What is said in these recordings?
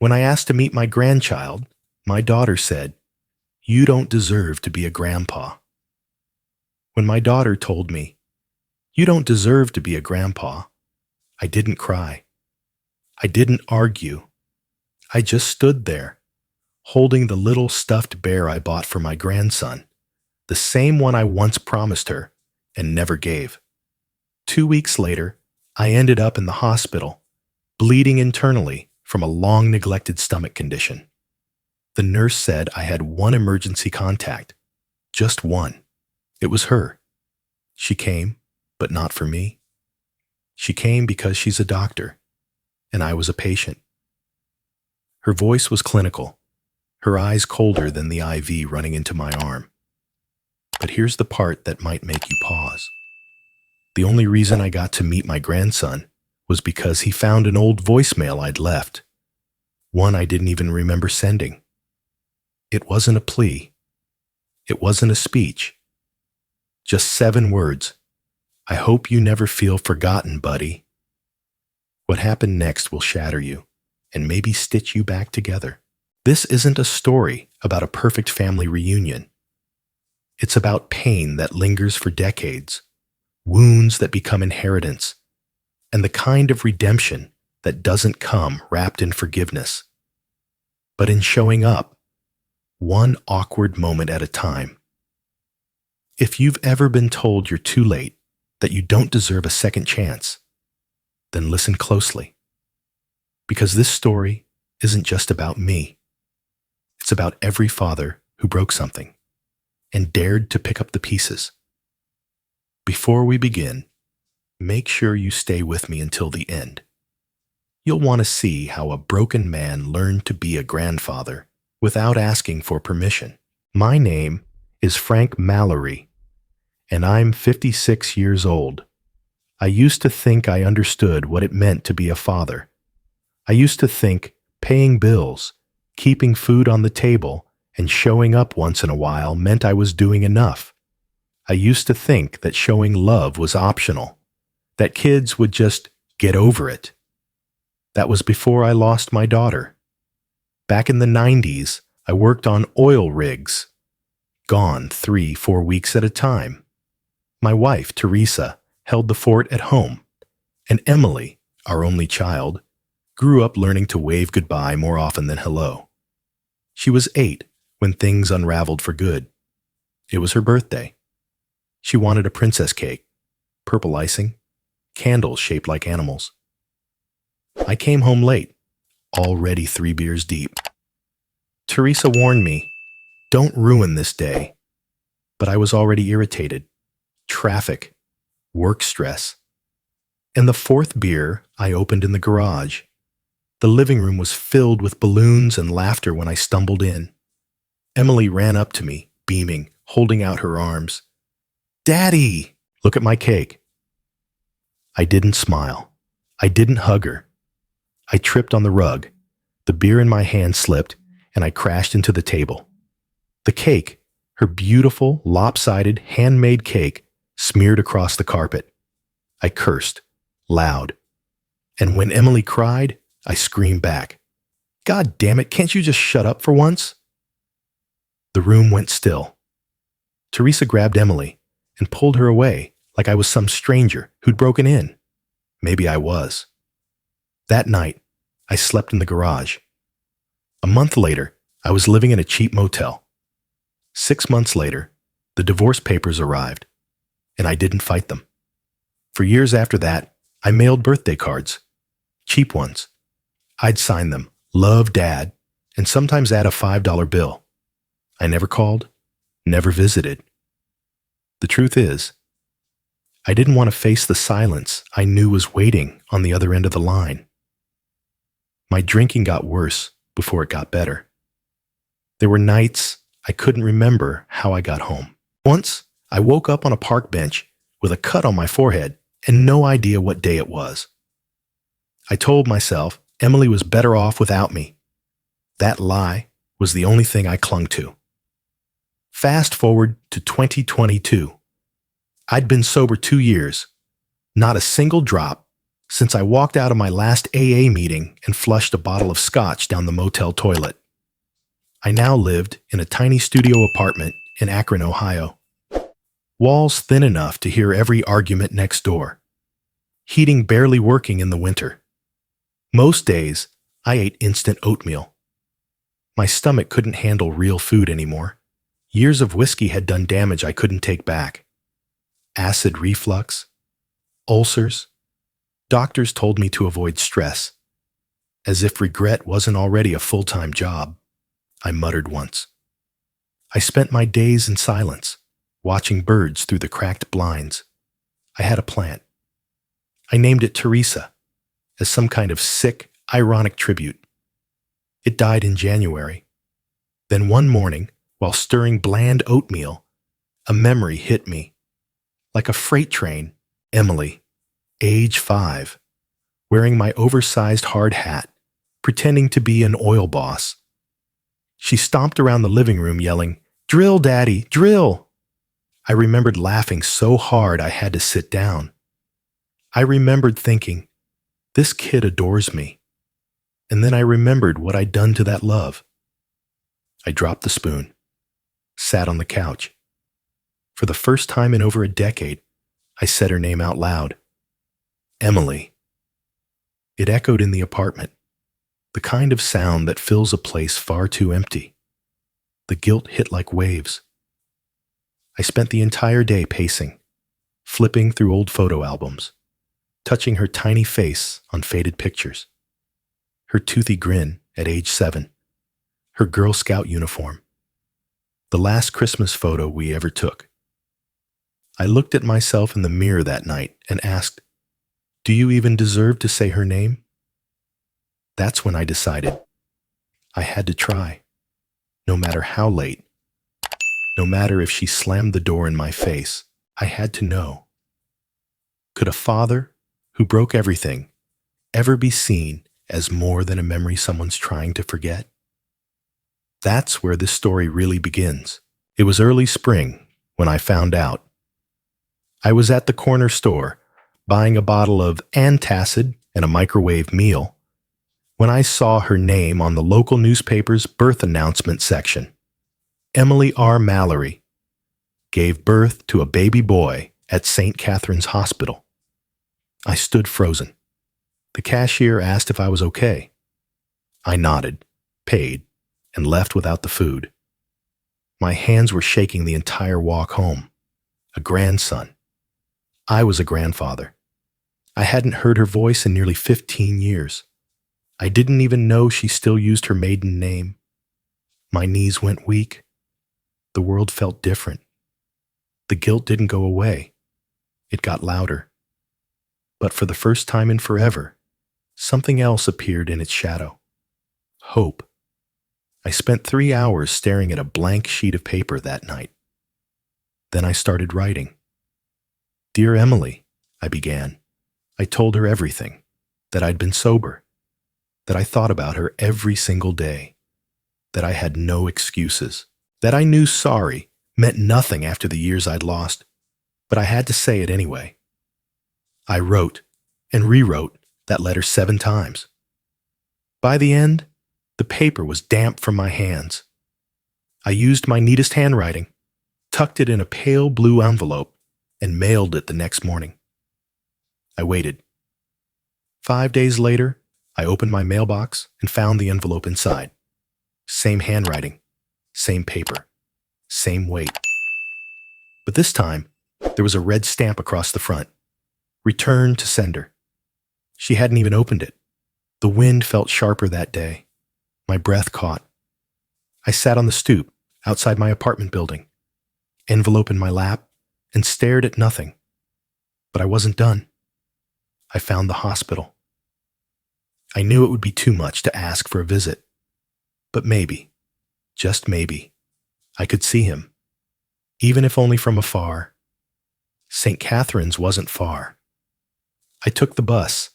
When I asked to meet my grandchild, my daughter said, "You don't deserve to be a grandpa." When my daughter told me, "You don't deserve to be a grandpa," I didn't cry. I didn't argue. I just stood there, holding the little stuffed bear I bought for my grandson, the same one I once promised her and never gave. 2 weeks later, I ended up in the hospital, bleeding internally from a long-neglected stomach condition. The nurse said I had one emergency contact, just one. It was her. She came, but not for me. She came because she's a doctor, and I was a patient. Her voice was clinical, her eyes colder than the IV running into my arm. But here's the part that might make you pause. The only reason I got to meet my grandson was because he found an old voicemail I'd left, one I didn't even remember sending. It wasn't a plea. It wasn't a speech. Just 7 words. "I hope you never feel forgotten, buddy." What happened next will shatter you and maybe stitch you back together. This isn't a story about a perfect family reunion. It's about pain that lingers for decades, wounds that become inheritance, and the kind of redemption that doesn't come wrapped in forgiveness, but in showing up, one awkward moment at a time. If you've ever been told you're too late, that you don't deserve a second chance, then listen closely. Because this story isn't just about me. It's about every father who broke something and dared to pick up the pieces. Before we begin, make sure you stay with me until the end. You'll want to see how a broken man learned to be a grandfather without asking for permission. My name is Frank Mallory, and I'm 56 years old. I used to think I understood what it meant to be a father. I used to think paying bills, keeping food on the table, and showing up once in a while meant I was doing enough. I used to think that showing love was optional, that kids would just get over it. That was before I lost my daughter. Back in the 90s, I worked on oil rigs, gone 3-4 weeks at a time. My wife, Teresa, held the fort at home, and Emily, our only child, grew up learning to wave goodbye more often than hello. She was 8 when things unraveled for good. It was her birthday. She wanted a princess cake, purple icing, candles shaped like animals. I came home late, already 3 beers deep. Teresa warned me, "Don't ruin this day." But I was already irritated. Traffic, work stress. And the 4th beer I opened in the garage. The living room was filled with balloons and laughter when I stumbled in. Emily ran up to me, beaming, holding out her arms. "Daddy, look at my cake." I didn't smile. I didn't hug her. I tripped on the rug. The beer in my hand slipped, and I crashed into the table. The cake, her beautiful, lopsided, handmade cake, smeared across the carpet. I cursed, loud. And when Emily cried, I screamed back, "God damn it, can't you just shut up for once?" The room went still. Teresa grabbed Emily and pulled her away like I was some stranger who'd broken in. Maybe I was. That night, I slept in the garage. A month later, I was living in a cheap motel. 6 months later, the divorce papers arrived, and I didn't fight them. For years after that, I mailed birthday cards, cheap ones. I'd sign them, "Love, Dad," and sometimes add a $5 bill. I never called, never visited. The truth is, I didn't want to face the silence I knew was waiting on the other end of the line. My drinking got worse before it got better. There were nights I couldn't remember how I got home. Once, I woke up on a park bench with a cut on my forehead and no idea what day it was. I told myself Emily was better off without me. That lie was the only thing I clung to. Fast forward to 2022. I'd been sober 2 years. Not a single drop, since I walked out of my last AA meeting and flushed a bottle of scotch down the motel toilet. I now lived in a tiny studio apartment in Akron, Ohio. Walls thin enough to hear every argument next door. Heating barely working in the winter. Most days, I ate instant oatmeal. My stomach couldn't handle real food anymore. Years of whiskey had done damage I couldn't take back. Acid reflux, ulcers. Doctors told me to avoid stress. As if regret wasn't already a full-time job, I muttered once. I spent my days in silence, watching birds through the cracked blinds. I had a plant. I named it Teresa, as some kind of sick, ironic tribute. It died in January. Then one morning, while stirring bland oatmeal, a memory hit me. Like a freight train, Emily, age 5, wearing my oversized hard hat, pretending to be an oil boss. She stomped around the living room yelling, "Drill, Daddy, drill!" I remembered laughing so hard I had to sit down. I remembered thinking, this kid adores me. And then I remembered what I'd done to that love. I dropped the spoon, sat on the couch. For the first time in over a decade, I said her name out loud. Emily. It echoed in the apartment, the kind of sound that fills a place far too empty. The guilt hit like waves. I spent the entire day pacing, flipping through old photo albums, touching her tiny face on faded pictures. Her toothy grin at age 7, her Girl Scout uniform, the last Christmas photo we ever took. I looked at myself in the mirror that night and asked, do you even deserve to say her name? That's when I decided I had to try, no matter how late, no matter if she slammed the door in my face, I had to know. Could a father who broke everything ever be seen as more than a memory someone's trying to forget? That's where this story really begins. It was early spring when I found out. I was at the corner store buying a bottle of antacid and a microwave meal when I saw her name on the local newspaper's birth announcement section. Emily R. Mallory gave birth to a baby boy at St. Catherine's Hospital. I stood frozen. The cashier asked if I was okay. I nodded, paid, and left without the food. My hands were shaking the entire walk home. A grandson. I was a grandfather. I hadn't heard her voice in nearly 15 years. I didn't even know she still used her maiden name. My knees went weak. The world felt different. The guilt didn't go away. It got louder. But for the first time in forever, something else appeared in its shadow. Hope. I spent 3 hours staring at a blank sheet of paper that night. Then I started writing. Dear Emily, I began. I told her everything, that I'd been sober, that I thought about her every single day, that I had no excuses, that I knew sorry meant nothing after the years I'd lost, but I had to say it anyway. I wrote and rewrote that letter 7 times. By the end, the paper was damp from my hands. I used my neatest handwriting, tucked it in a pale blue envelope, and mailed it the next morning. I waited. 5 days later, I opened my mailbox and found the envelope inside. Same handwriting, same paper, same weight. But this time, there was a red stamp across the front. Return to sender. She hadn't even opened it. The wind felt sharper that day. My breath caught. I sat on the stoop outside my apartment building, envelope in my lap, and stared at nothing. But I wasn't done. I found the hospital. I knew it would be too much to ask for a visit. But maybe, just maybe, I could see him, even if only from afar. St. Catherine's wasn't far. I took the bus,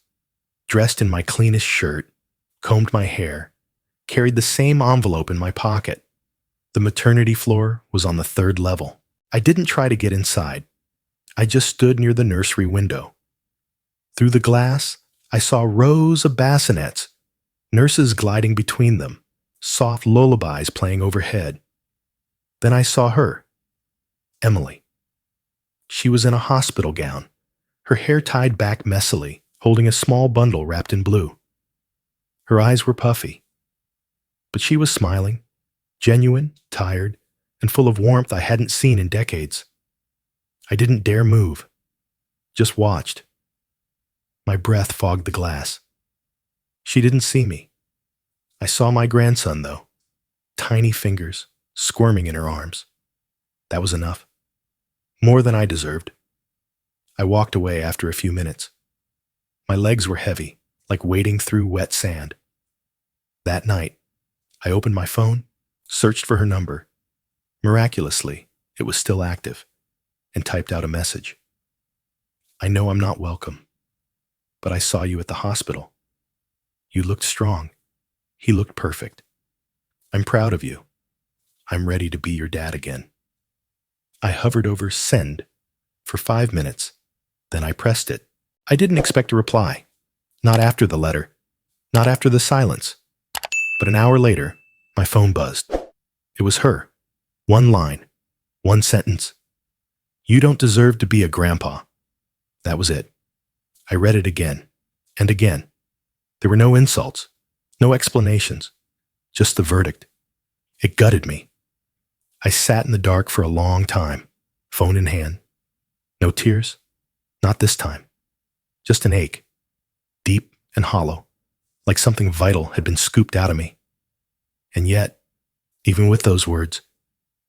dressed in my cleanest shirt, combed my hair, carried the same envelope in my pocket. The maternity floor was on the 3rd level. I didn't try to get inside. I just stood near the nursery window. Through the glass, I saw rows of bassinets, nurses gliding between them, soft lullabies playing overhead. Then I saw her, Emily. She was in a hospital gown, her hair tied back messily, holding a small bundle wrapped in blue. Her eyes were puffy, but she was smiling, genuine, tired, and full of warmth I hadn't seen in decades. I didn't dare move, just watched. My breath fogged the glass. She didn't see me. I saw my grandson, though, tiny fingers squirming in her arms. That was enough. More than I deserved. I walked away after a few minutes. My legs were heavy, like wading through wet sand. That night, I opened my phone, searched for her number. Miraculously, it was still active, and typed out a message. I know I'm not welcome, but I saw you at the hospital. You looked strong. He looked perfect. I'm proud of you. I'm ready to be your dad again. I hovered over send for 5 minutes. Then I pressed it. I didn't expect a reply. Not after the letter. Not after the silence. But an hour later, my phone buzzed. It was her. One line. One sentence. You don't deserve to be a grandpa. That was it. I read it again. And again. There were no insults. No explanations. Just the verdict. It gutted me. I sat in the dark for a long time, phone in hand. No tears. Not this time. Just an ache. Deep and hollow, like something vital had been scooped out of me. And yet, even with those words,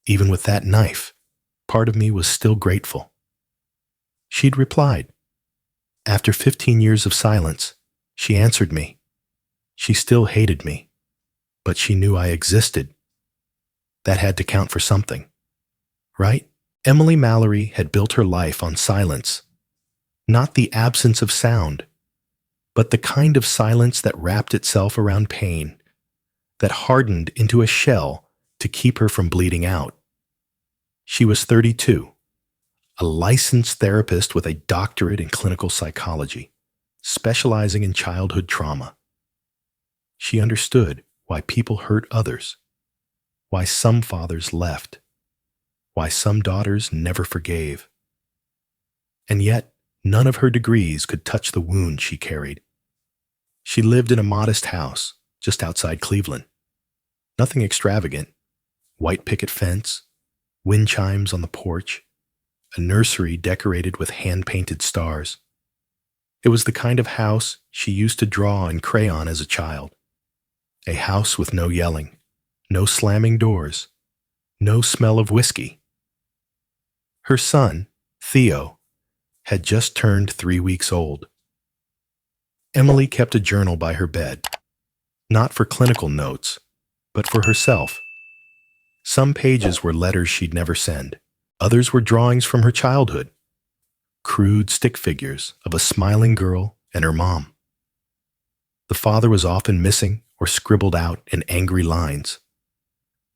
even with that knife, part of me was still grateful. She'd replied. After 15 years of silence, she answered me. She still hated me, but she knew I existed. That had to count for something, right? Emily Mallory had built her life on silence, not the absence of sound, but the kind of silence that wrapped itself around pain, that hardened into a shell to keep her from bleeding out. She was 32, a licensed therapist with a doctorate in clinical psychology, specializing in childhood trauma. She understood why people hurt others, why some fathers left, why some daughters never forgave. And yet, none of her degrees could touch the wound she carried. She lived in a modest house just outside Cleveland. Nothing extravagant. White picket fence, wind chimes on the porch, a nursery decorated with hand-painted stars. It was the kind of house she used to draw in crayon as a child. A house with no yelling, no slamming doors, no smell of whiskey. Her son, Theo, had just turned 3 weeks old. Emily kept a journal by her bed, not for clinical notes, but for herself. Some pages were letters she'd never send. Others were drawings from her childhood, crude stick figures of a smiling girl and her mom. The father was often missing or scribbled out in angry lines.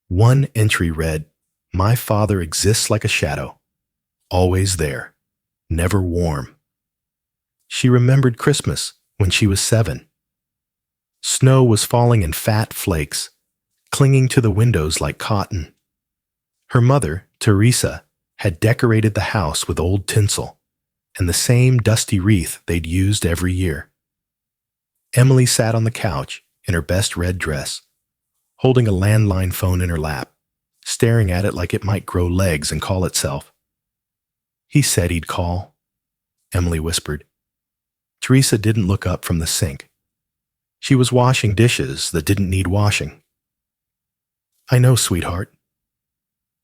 One entry read, "My father exists like a shadow, always there, never warm." She remembered Christmas when she was 7. Snow was falling in fat flakes, clinging to the windows like cotton. Her mother, Teresa, had decorated the house with old tinsel and the same dusty wreath they'd used every year. Emily sat on the couch in her best red dress, holding a landline phone in her lap, staring at it like it might grow legs and call itself. "He said he'd call," Emily whispered. Teresa didn't look up from the sink. She was washing dishes that didn't need washing. "I know, sweetheart."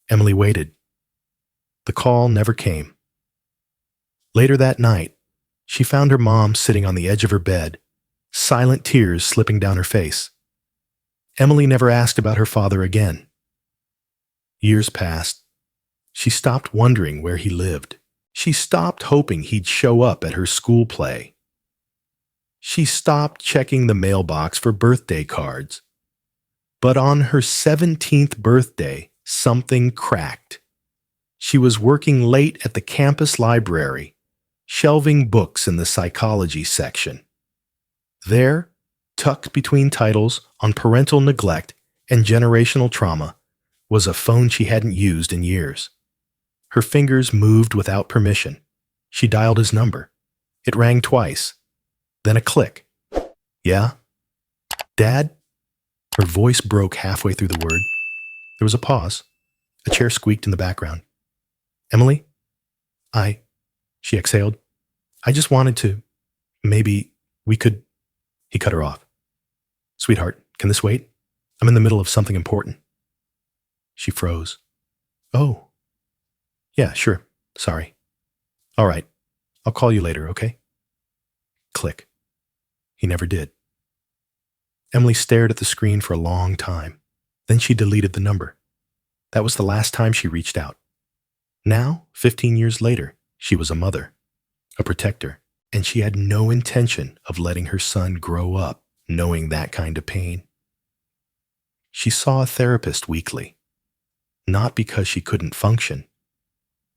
Emily waited. The call never came. Later that night, she found her mom sitting on the edge of her bed, silent tears slipping down her face. Emily never asked about her father again. Years passed. She stopped wondering where he lived. She stopped hoping he'd show up at her school play. She stopped checking the mailbox for birthday cards. But on her 17th birthday, something cracked. She was working late at the campus library, shelving books in the psychology section. There, tucked between titles on parental neglect and generational trauma, was a phone she hadn't used in years. Her fingers moved without permission. She dialed his number. It rang twice. Then a click. Yeah? Dad? Her voice broke halfway through the word. There was a pause. A chair squeaked in the background. Emily? She exhaled. I just wanted to. Maybe we could. He cut her off. Sweetheart, can this wait? I'm in the middle of something important. She froze. Oh. Yeah, sure. Sorry. All right. I'll call you later, okay? Click. He never did. Emily stared at the screen for a long time. Then she deleted the number. That was the last time she reached out. Now, 15 years later, she was a mother, a protector, and she had no intention of letting her son grow up knowing that kind of pain. She saw a therapist weekly, not because she couldn't function,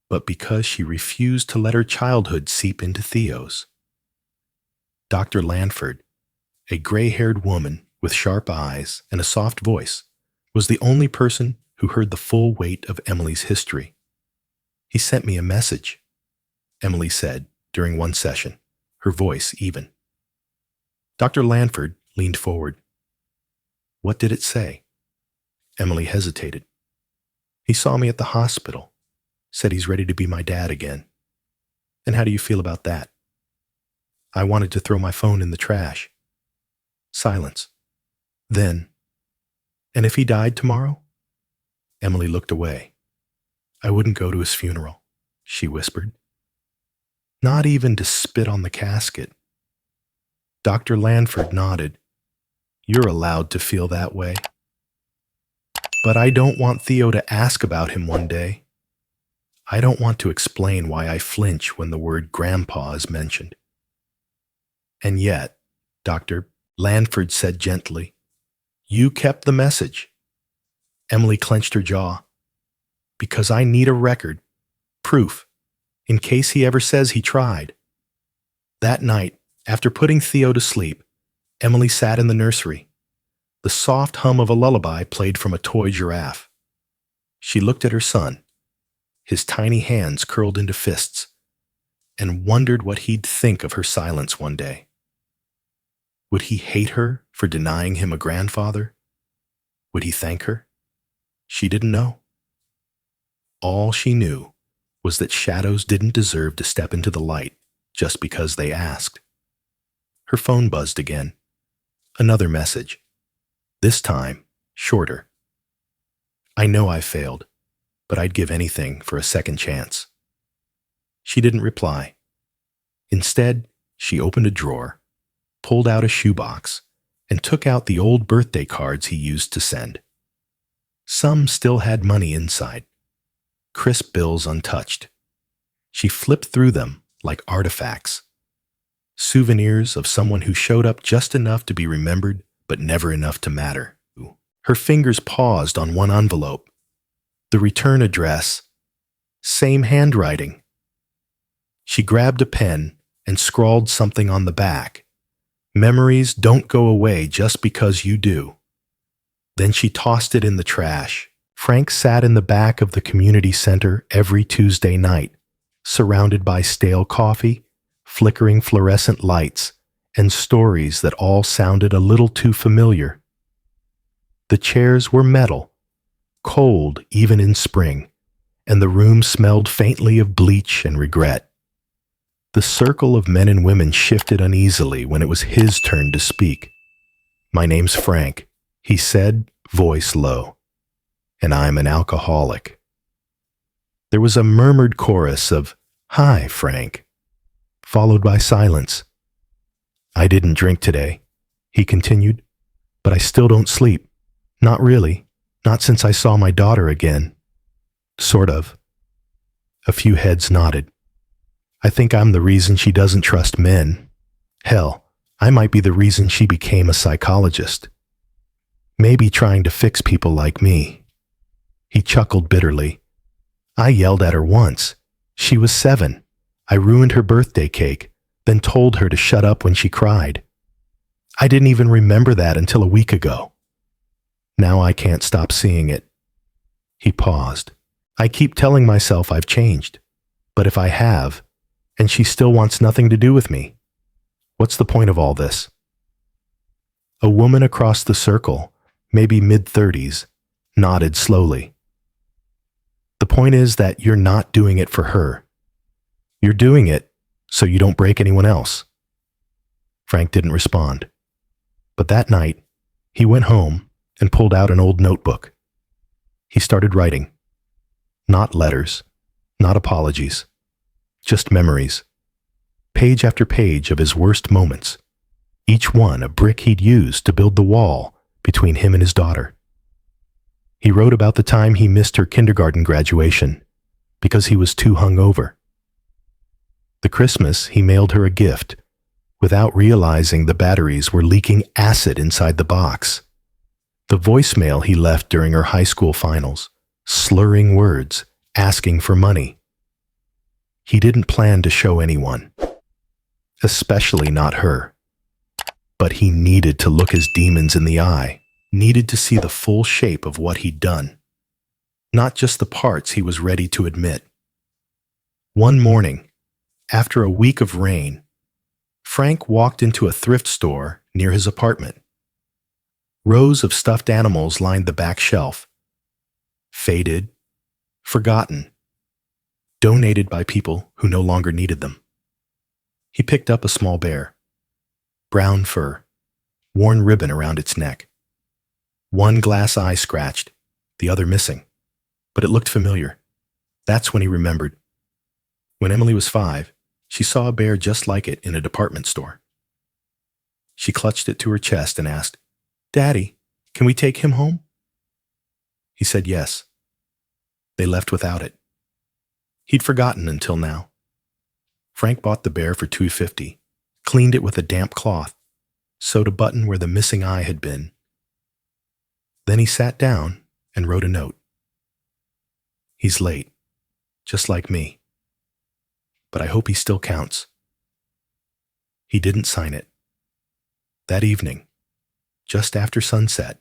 but because she refused to let her childhood seep into Theo's. Dr. Lanford, a gray-haired woman with sharp eyes and a soft voice, was the only person who heard the full weight of Emily's history. He sent me a message, Emily said during one session, her voice even. Dr. Lanford leaned forward. What did it say? Emily hesitated. He saw me at the hospital, said he's ready to be my dad again. And how do you feel about that? I wanted to throw my phone in the trash. Silence. Then, and if he died tomorrow? Emily looked away. I wouldn't go to his funeral, she whispered. Not even to spit on the casket. Dr. Lanford nodded. You're allowed to feel that way. But I don't want Theo to ask about him one day. I don't want to explain why I flinch when the word grandpa is mentioned. And yet, Dr. Lanford said gently, you kept the message. Emily clenched her jaw. Because I need a record, proof, in case he ever says he tried. That night, after putting Theo to sleep, Emily sat in the nursery. The soft hum of a lullaby played from a toy giraffe. She looked at her son, his tiny hands curled into fists, and wondered what he'd think of her silence one day. Would he hate her for denying him a grandfather? Would he thank her? She didn't know. All she knew was that shadows didn't deserve to step into the light just because they asked. Her phone buzzed again. Another message. This time, shorter. I know I failed, but I'd give anything for a second chance. She didn't reply. Instead, she opened a drawer, pulled out a shoebox, and took out the old birthday cards he used to send. Some still had money inside, crisp bills untouched. She flipped through them like artifacts, souvenirs of someone who showed up just enough to be remembered but never enough to matter. Her fingers paused on one envelope. The return address. Same handwriting. She grabbed a pen and scrawled something on the back. Memories don't go away just because you do. Then she tossed it in the trash. Frank sat in the back of the community center every Tuesday night, surrounded by stale coffee, flickering fluorescent lights, and stories that all sounded a little too familiar. The chairs were metal, cold even in spring, and the room smelled faintly of bleach and regret. The circle of men and women shifted uneasily when it was his turn to speak. My name's Frank, he said, voice low, and I'm an alcoholic. There was a murmured chorus of, Hi, Frank, followed by silence. I didn't drink today, he continued, but I still don't sleep. Not really, not since I saw my daughter again. Sort of. A few heads nodded. I think I'm the reason she doesn't trust men. Hell, I might be the reason she became a psychologist. Maybe trying to fix people like me. He chuckled bitterly. I yelled at her once. She was 7. I ruined her birthday cake, then told her to shut up when she cried. I didn't even remember that until a week ago. Now I can't stop seeing it." He paused. "I keep telling myself I've changed. But if I have, and she still wants nothing to do with me, what's the point of all this?" A woman across the circle, maybe mid-30s, nodded slowly. "The point is that you're not doing it for her. You're doing it so you don't break anyone else." Frank didn't respond. But that night, he went home and pulled out an old notebook. He started writing. Not letters, not apologies, just memories. Page after page of his worst moments, each one a brick he'd used to build the wall between him and his daughter. He wrote about the time he missed her kindergarten graduation because he was too hungover. The Christmas he mailed her a gift without realizing the batteries were leaking acid inside the box. The voicemail he left during her high school finals, slurring words, asking for money. He didn't plan to show anyone, especially not her. But he needed to look his demons in the eye, needed to see the full shape of what he'd done, not just the parts he was ready to admit. One morning, after a week of rain, Frank walked into a thrift store near his apartment. Rows of stuffed animals lined the back shelf. Faded, forgotten, donated by people who no longer needed them. He picked up a small bear. Brown fur, worn ribbon around its neck. One glass eye scratched, the other missing, but it looked familiar. That's when he remembered. When Emily was 5, she saw a bear just like it in a department store. She clutched it to her chest and asked, "Daddy, can we take him home?" He said yes. They left without it. He'd forgotten until now. Frank bought the bear for $2.50, cleaned it with a damp cloth, sewed a button where the missing eye had been. Then he sat down and wrote a note. "He's late, just like me. But I hope he still counts." He didn't sign it. That evening, just after sunset,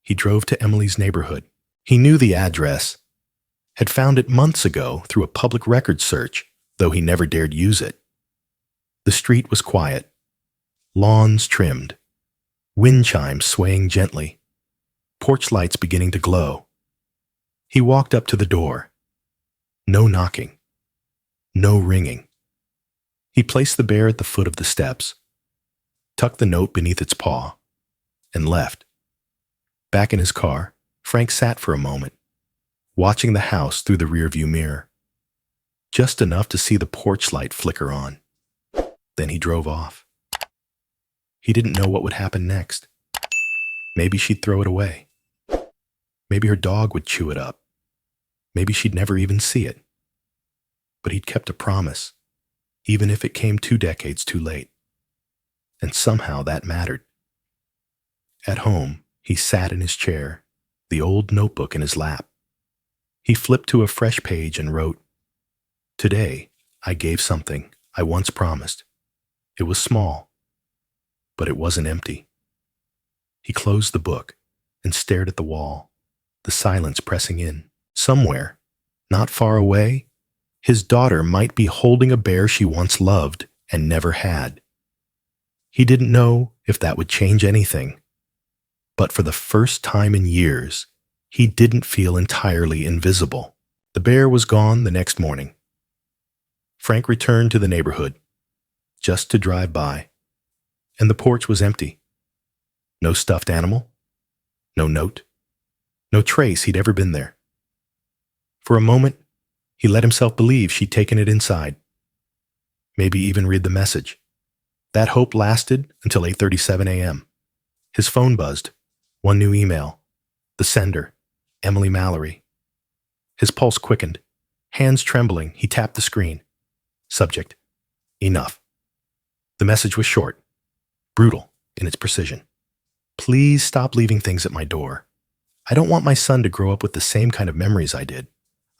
he drove to Emily's neighborhood. He knew the address, had found it months ago through a public record search, though he never dared use it. The street was quiet, lawns trimmed, wind chimes swaying gently, porch lights beginning to glow. He walked up to the door. No knocking. No ringing. He placed the bear at the foot of the steps, tucked the note beneath its paw, and left. Back in his car, Frank sat for a moment, watching the house through the rearview mirror. Just enough to see the porch light flicker on. Then he drove off. He didn't know what would happen next. Maybe she'd throw it away. Maybe her dog would chew it up. Maybe she'd never even see it. But he'd kept a promise, even if it came 2 decades too late. And somehow that mattered. At home, he sat in his chair, the old notebook in his lap. He flipped to a fresh page and wrote, "Today, I gave something I once promised. It was small, but it wasn't empty." He closed the book and stared at the wall, the silence pressing in. Somewhere, not far away, his daughter might be holding a bear she once loved and never had. He didn't know if that would change anything, but for the first time in years, he didn't feel entirely invisible. The bear was gone the next morning. Frank returned to the neighborhood, just to drive by, and the porch was empty. No stuffed animal, no note, no trace he'd ever been there. For a moment, he let himself believe she'd taken it inside. Maybe even read the message. That hope lasted until 8:37 a.m. His phone buzzed. One new email. The sender, Emily Mallory. His pulse quickened. Hands trembling, he tapped the screen. Subject, enough. The message was short, brutal in its precision. "Please stop leaving things at my door. I don't want my son to grow up with the same kind of memories I did.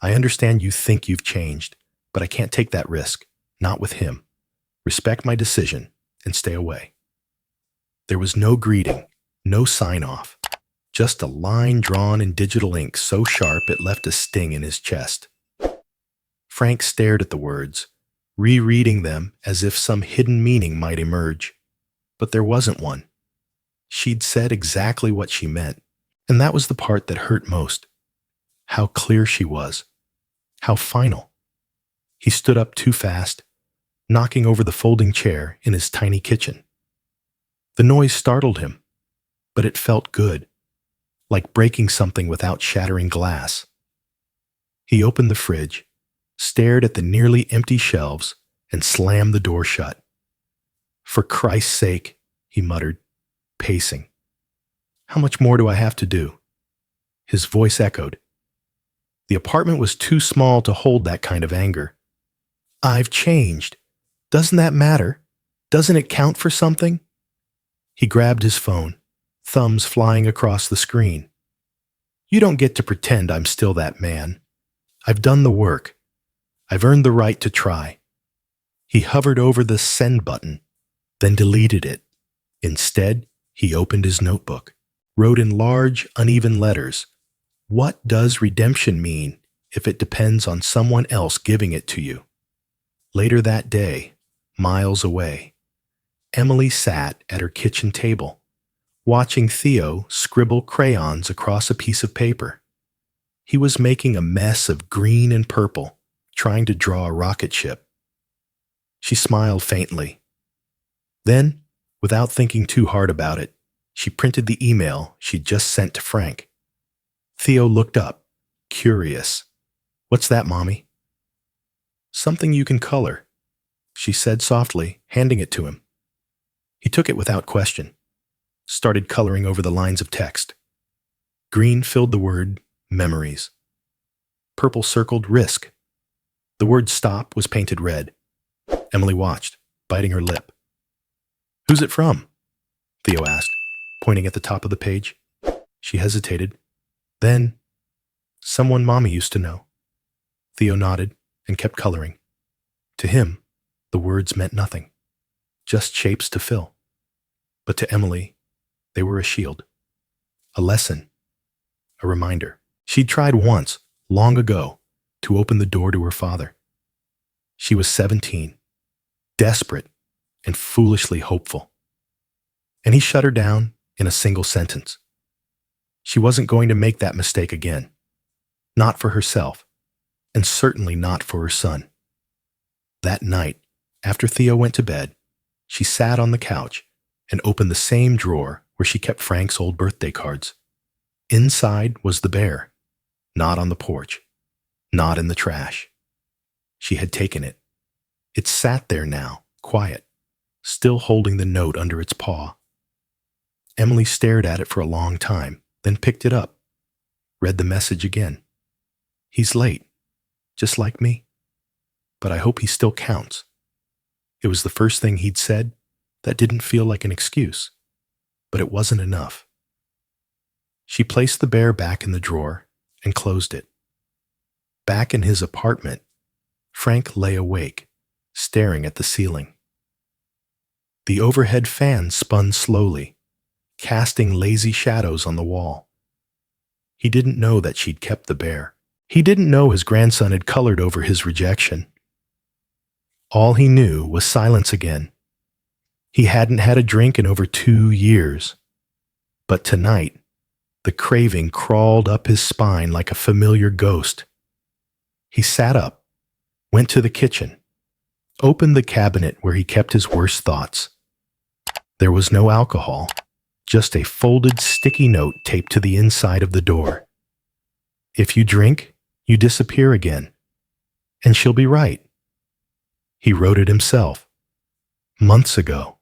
I understand you think you've changed, but I can't take that risk. Not with him. Respect my decision and stay away." There was no greeting, no sign-off, just a line drawn in digital ink so sharp it left a sting in his chest. Frank stared at the words, rereading them as if some hidden meaning might emerge. But there wasn't one. She'd said exactly what she meant, and that was the part that hurt most. How clear she was. How final. He stood up too fast, knocking over the folding chair in his tiny kitchen. The noise startled him, but it felt good, like breaking something without shattering glass. He opened the fridge, stared at the nearly empty shelves, and slammed the door shut. "For Christ's sake," he muttered, pacing. "How much more do I have to do?" His voice echoed. The apartment was too small to hold that kind of anger. "I've changed. Doesn't that matter? Doesn't it count for something?" He grabbed his phone, thumbs flying across the screen. "You don't get to pretend I'm still that man. I've done the work. I've earned the right to try." He hovered over the send button, then deleted it. Instead, he opened his notebook, wrote in large, uneven letters, "What does redemption mean if it depends on someone else giving it to you?" Later that day, miles away, Emily sat at her kitchen table, watching Theo scribble crayons across a piece of paper. He was making a mess of green and purple, trying to draw a rocket ship. She smiled faintly. Then, without thinking too hard about it, she printed the email she'd just sent to Frank. Theo looked up, curious. "What's that, Mommy?" "Something you can color," she said softly, handing it to him. He took it without question, started coloring over the lines of text. Green filled the word memories. Purple circled risk. The word stop was painted red. Emily watched, biting her lip. "Who's it from?" Theo asked, pointing at the top of the page. She hesitated. Then, "Someone Mommy used to know." Theo nodded and kept coloring. To him, the words meant nothing, just shapes to fill. But to Emily, they were a shield, a lesson, a reminder. She'd tried once, long ago, to open the door to her father. She was 17, desperate and foolishly hopeful. And he shut her down in a single sentence. She wasn't going to make that mistake again. Not for herself, and certainly not for her son. That night, after Theo went to bed, she sat on the couch and opened the same drawer where she kept Frank's old birthday cards. Inside was the bear, not on the porch, not in the trash. She had taken it. It sat there now, quiet, still holding the note under its paw. Emily stared at it for a long time, then picked it up, read the message again. "He's late, just like me. But I hope he still counts." It was the first thing he'd said that didn't feel like an excuse, but it wasn't enough. She placed the bear back in the drawer and closed it. Back in his apartment, Frank lay awake, staring at the ceiling. The overhead fan spun slowly, casting lazy shadows on the wall. He didn't know that she'd kept the bear. He didn't know his grandson had colored over his rejection. All he knew was silence again. He hadn't had a drink in over 2 years. But tonight, the craving crawled up his spine like a familiar ghost. He sat up, went to the kitchen, opened the cabinet where he kept his worst thoughts. There was no alcohol, just a folded sticky note taped to the inside of the door. "If you drink, you disappear again, and she'll be right." He wrote it himself, months ago.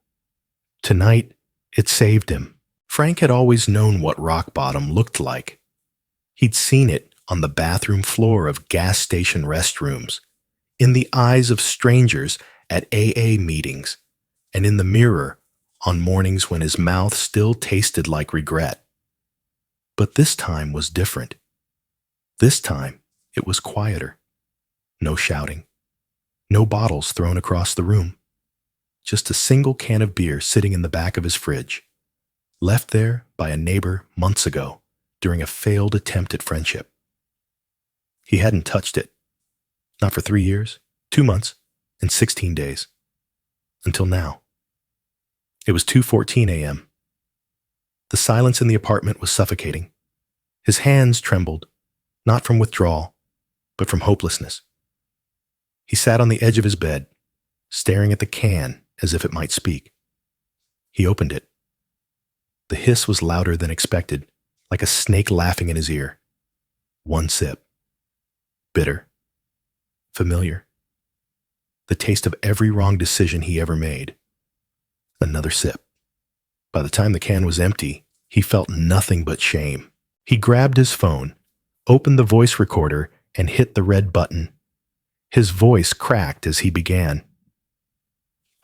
Tonight, it saved him. Frank had always known what rock bottom looked like. He'd seen it on the bathroom floor of gas station restrooms, in the eyes of strangers at AA meetings, and in the mirror on mornings when his mouth still tasted like regret. But this time was different. This time, it was quieter. No shouting. No bottles thrown across the room. Just a single can of beer sitting in the back of his fridge, left there by a neighbor months ago during a failed attempt at friendship. He hadn't touched it, not for 3 years, 2 months, and 16 days. Until now. It was 2:14 a.m. The silence in the apartment was suffocating. His hands trembled, not from withdrawal, but from hopelessness. He sat on the edge of his bed, staring at the can as if it might speak. He opened it. The hiss was louder than expected, like a snake laughing in his ear. One sip. Bitter. Familiar. The taste of every wrong decision he ever made. Another sip. By the time the can was empty, he felt nothing but shame. He grabbed his phone, opened the voice recorder, and hit the red button. His voice cracked as he began.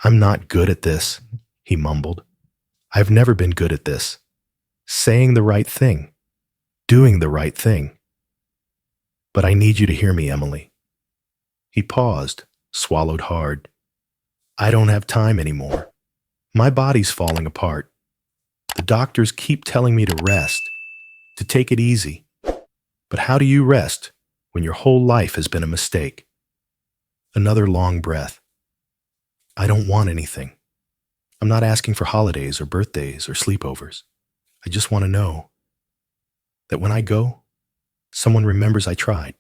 "I'm not good at this," he mumbled. "I've never been good at this. Saying the right thing. Doing the right thing. But I need you to hear me, Emily." He paused, swallowed hard. "I don't have time anymore. My body's falling apart. The doctors keep telling me to rest, to take it easy. But how do you rest when your whole life has been a mistake?" Another long breath. "I don't want anything. I'm not asking for holidays or birthdays or sleepovers. I just want to know that when I go, someone remembers I tried.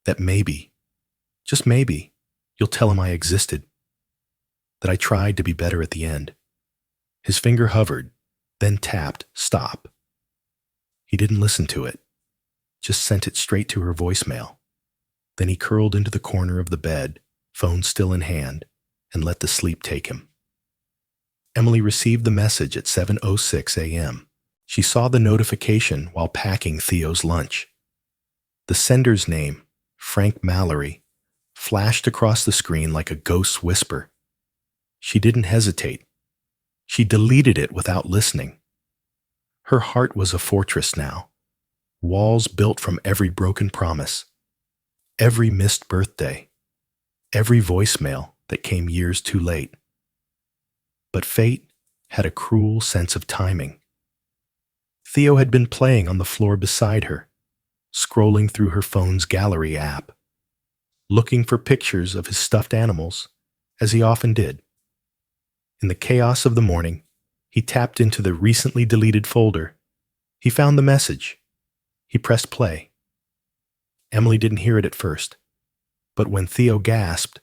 That maybe, just maybe, you'll tell them I existed. That I tried to be better at the end." His finger hovered, then tapped stop. He didn't listen to it, just sent it straight to her voicemail. Then he curled into the corner of the bed, phone still in hand, and let the sleep take him. Emily received the message at 7:06 a.m. She saw the notification while packing Theo's lunch. The sender's name, Frank Mallory, flashed across the screen like a ghost's whisper. She didn't hesitate. She deleted it without listening. Her heart was a fortress now, walls built from every broken promise, every missed birthday, every voicemail that came years too late. But fate had a cruel sense of timing. Theo had been playing on the floor beside her, scrolling through her phone's gallery app, looking for pictures of his stuffed animals, as he often did. In the chaos of the morning, he tapped into the recently deleted folder. He found the message. He pressed play. Emily didn't hear it at first, but when Theo gasped,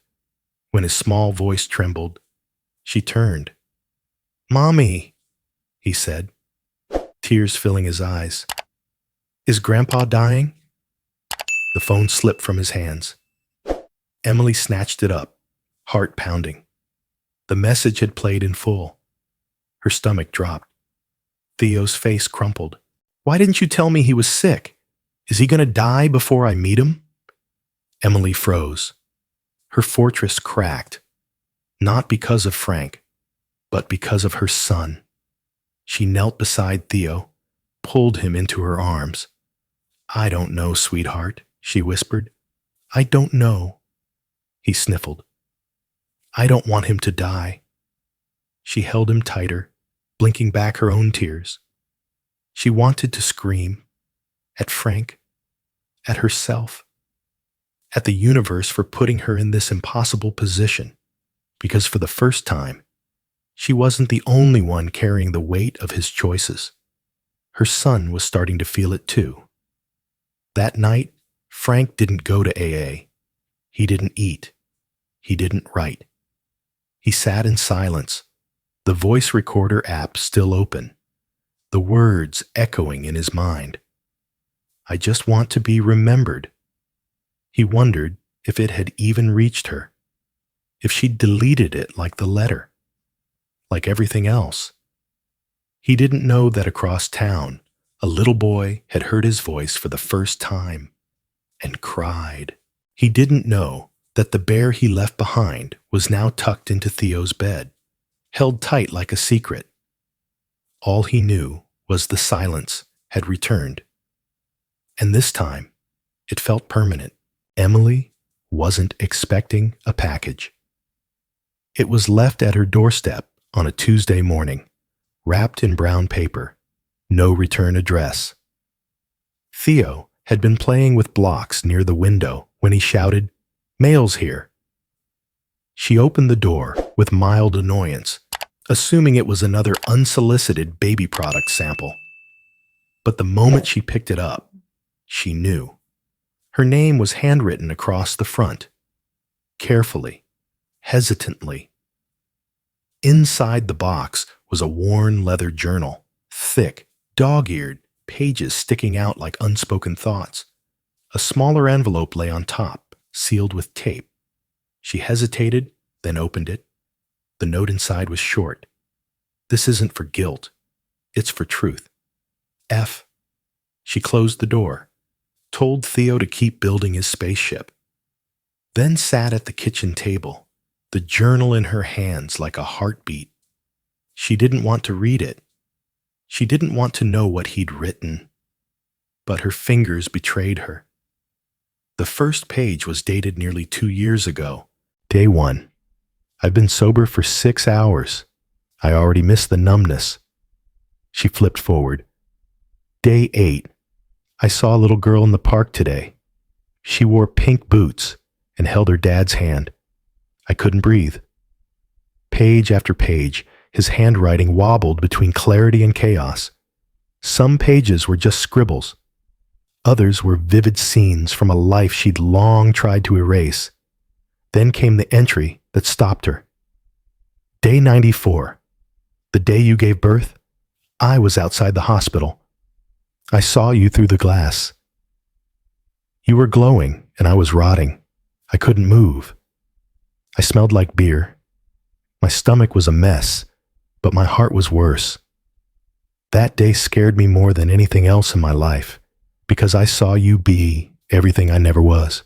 when his small voice trembled, she turned. "Mommy," he said, tears filling his eyes. "Is Grandpa dying?" The phone slipped from his hands. Emily snatched it up, heart pounding. The message had played in full. Her stomach dropped. Theo's face crumpled. "Why didn't you tell me he was sick? Is he going to die before I meet him?" Emily froze. Her fortress cracked, not because of Frank, but because of her son. She knelt beside Theo, pulled him into her arms. "I don't know, sweetheart," she whispered. "I don't know." He sniffled. "I don't want him to die." She held him tighter, blinking back her own tears. She wanted to scream at Frank, at herself, at the universe for putting her in this impossible position, because for the first time, she wasn't the only one carrying the weight of his choices. Her son was starting to feel it too. That night, Frank didn't go to AA. He didn't eat. He didn't write. He sat in silence, the voice recorder app still open, the words echoing in his mind. "I just want to be remembered." He wondered if it had even reached her, if she'd deleted it like the letter, like everything else. He didn't know that across town, a little boy had heard his voice for the first time and cried. He didn't know that the bear he left behind was now tucked into Theo's bed, held tight like a secret. All he knew was the silence had returned. And this time, it felt permanent. Emily wasn't expecting a package. It was left at her doorstep on a Tuesday morning, wrapped in brown paper, no return address. Theo had been playing with blocks near the window when he shouted, "Mail's here." She opened the door with mild annoyance, assuming it was another unsolicited baby product sample. But the moment she picked it up, she knew. Her name was handwritten across the front, carefully, hesitantly. Inside the box was a worn leather journal, thick, dog-eared, pages sticking out like unspoken thoughts. A smaller envelope lay on top, sealed with tape. She hesitated, then opened it. The note inside was short. "This isn't for guilt. It's for truth. F." She closed the door, told Theo to keep building his spaceship, then sat at the kitchen table, the journal in her hands like a heartbeat. She didn't want to read it. She didn't want to know what he'd written. But her fingers betrayed her. The first page was dated nearly 2 years ago. Day 1. I've been sober for 6 hours. I already miss the numbness. She flipped forward. Day 8. I saw a little girl in the park today. She wore pink boots and held her dad's hand. I couldn't breathe. Page after page, his handwriting wobbled between clarity and chaos. Some pages were just scribbles. Others were vivid scenes from a life she'd long tried to erase. Then came the entry that stopped her. Day 94. The day you gave birth, I was outside the hospital. I saw you through the glass. You were glowing and I was rotting. I couldn't move. I smelled like beer. My stomach was a mess, but my heart was worse. That day scared me more than anything else in my life, because I saw you be everything I never was.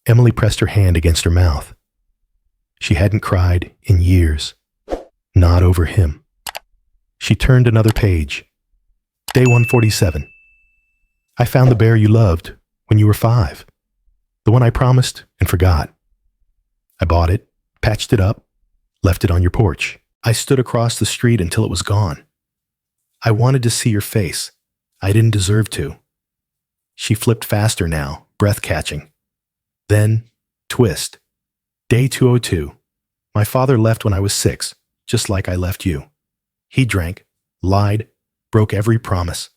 Emily pressed her hand against her mouth. She hadn't cried in years. Not over him. She turned another page. Day 147. I found the bear you loved when you were 5. The one I promised and forgot. I bought it, patched it up, left it on your porch. I stood across the street until it was gone. I wanted to see your face. I didn't deserve to. She flipped faster now, breath-catching. Then, twist. Day 202. My father left when I was 6, just like I left you. He drank, lied, broke every promise.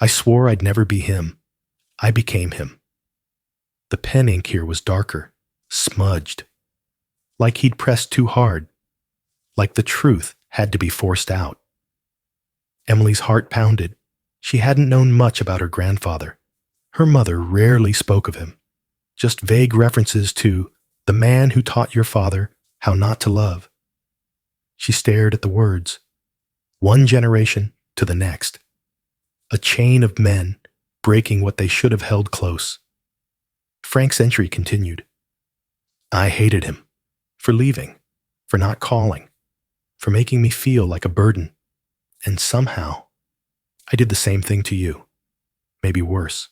I swore I'd never be him. I became him. The pen ink here was darker, smudged. Like he'd pressed too hard. Like the truth had to be forced out. Emily's heart pounded. She hadn't known much about her grandfather. Her mother rarely spoke of him. Just vague references to the man who taught your father how not to love. She stared at the words. One generation to the next. A chain of men breaking what they should have held close. Frank's entry continued. I hated him. For leaving. For not calling. For making me feel like a burden. And somehow, I did the same thing to you. Maybe worse.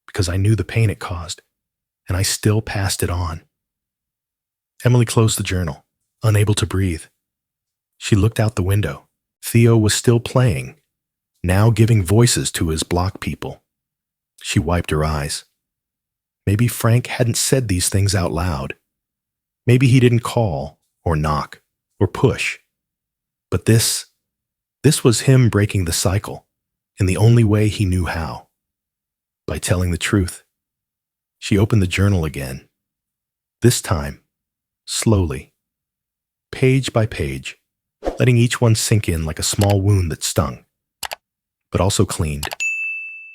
Because I knew the pain it caused. And I still passed it on. Emily closed the journal, unable to breathe. She looked out the window. Theo was still playing, now giving voices to his block people. She wiped her eyes. Maybe Frank hadn't said these things out loud. Maybe he didn't call, or knock, or push. But this was him breaking the cycle, in the only way he knew how. By telling the truth. She opened the journal again. This time, slowly, page by page, letting each one sink in like a small wound that stung, but also cleaned.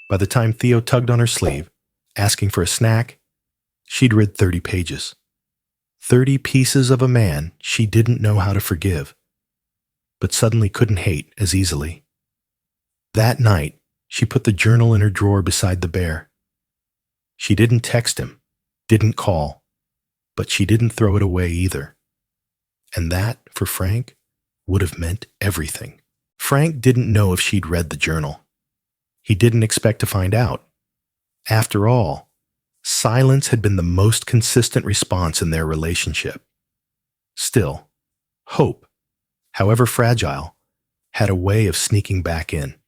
By the time Theo tugged on her sleeve, asking for a snack, she'd read 30 pages. 30 pieces of a man she didn't know how to forgive, but suddenly couldn't hate as easily. That night, she put the journal in her drawer beside the bear. She didn't text him, didn't call, but she didn't throw it away either. And that, for Frank, would have meant everything. Frank didn't know if she'd read the journal. He didn't expect to find out. After all, silence had been the most consistent response in their relationship. Still, hope, however fragile, had a way of sneaking back in.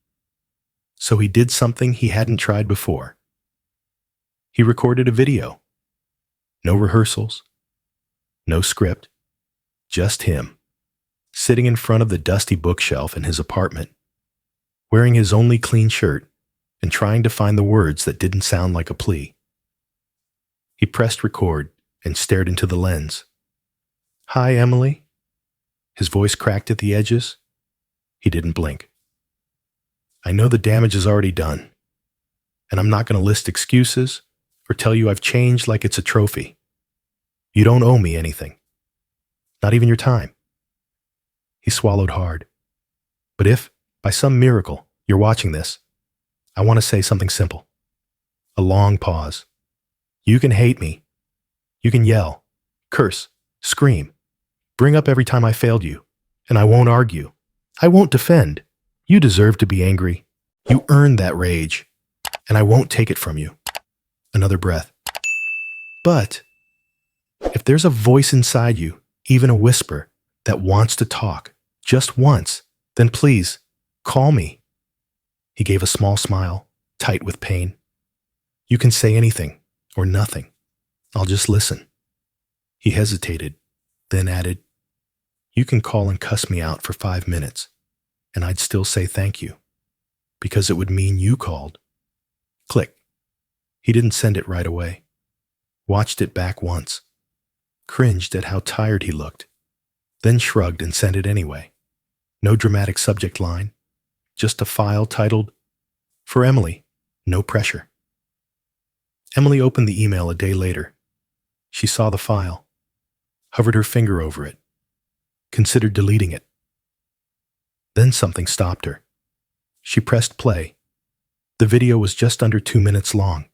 So he did something he hadn't tried before. He recorded a video. No rehearsals, no script, just him, sitting in front of the dusty bookshelf in his apartment, wearing his only clean shirt and trying to find the words that didn't sound like a plea. He pressed record and stared into the lens. "Hi, Emily." His voice cracked at the edges. He didn't blink. "I know the damage is already done, and I'm not going to list excuses or tell you I've changed like it's a trophy. You don't owe me anything, not even your time." He swallowed hard. "But if, by some miracle, you're watching this, I want to say something simple." A long pause. "You can hate me. You can yell, curse, scream, bring up every time I failed you, and I won't argue. I won't defend. You deserve to be angry. You earned that rage, and I won't take it from you." Another breath. "But if there's a voice inside you, even a whisper, that wants to talk, just once, then please, call me." He gave a small smile, tight with pain. "You can say anything, or nothing. I'll just listen." He hesitated, then added, "You can call and cuss me out for 5 minutes, and I'd still say thank you, because it would mean you called." Click. He didn't send it right away. Watched it back once. Cringed at how tired he looked. Then shrugged and sent it anyway. No dramatic subject line. Just a file titled, "For Emily, no pressure." Emily opened the email a day later. She saw the file, hovered her finger over it, considered deleting it. Then something stopped her. She pressed play. The video was just under 2 minutes long.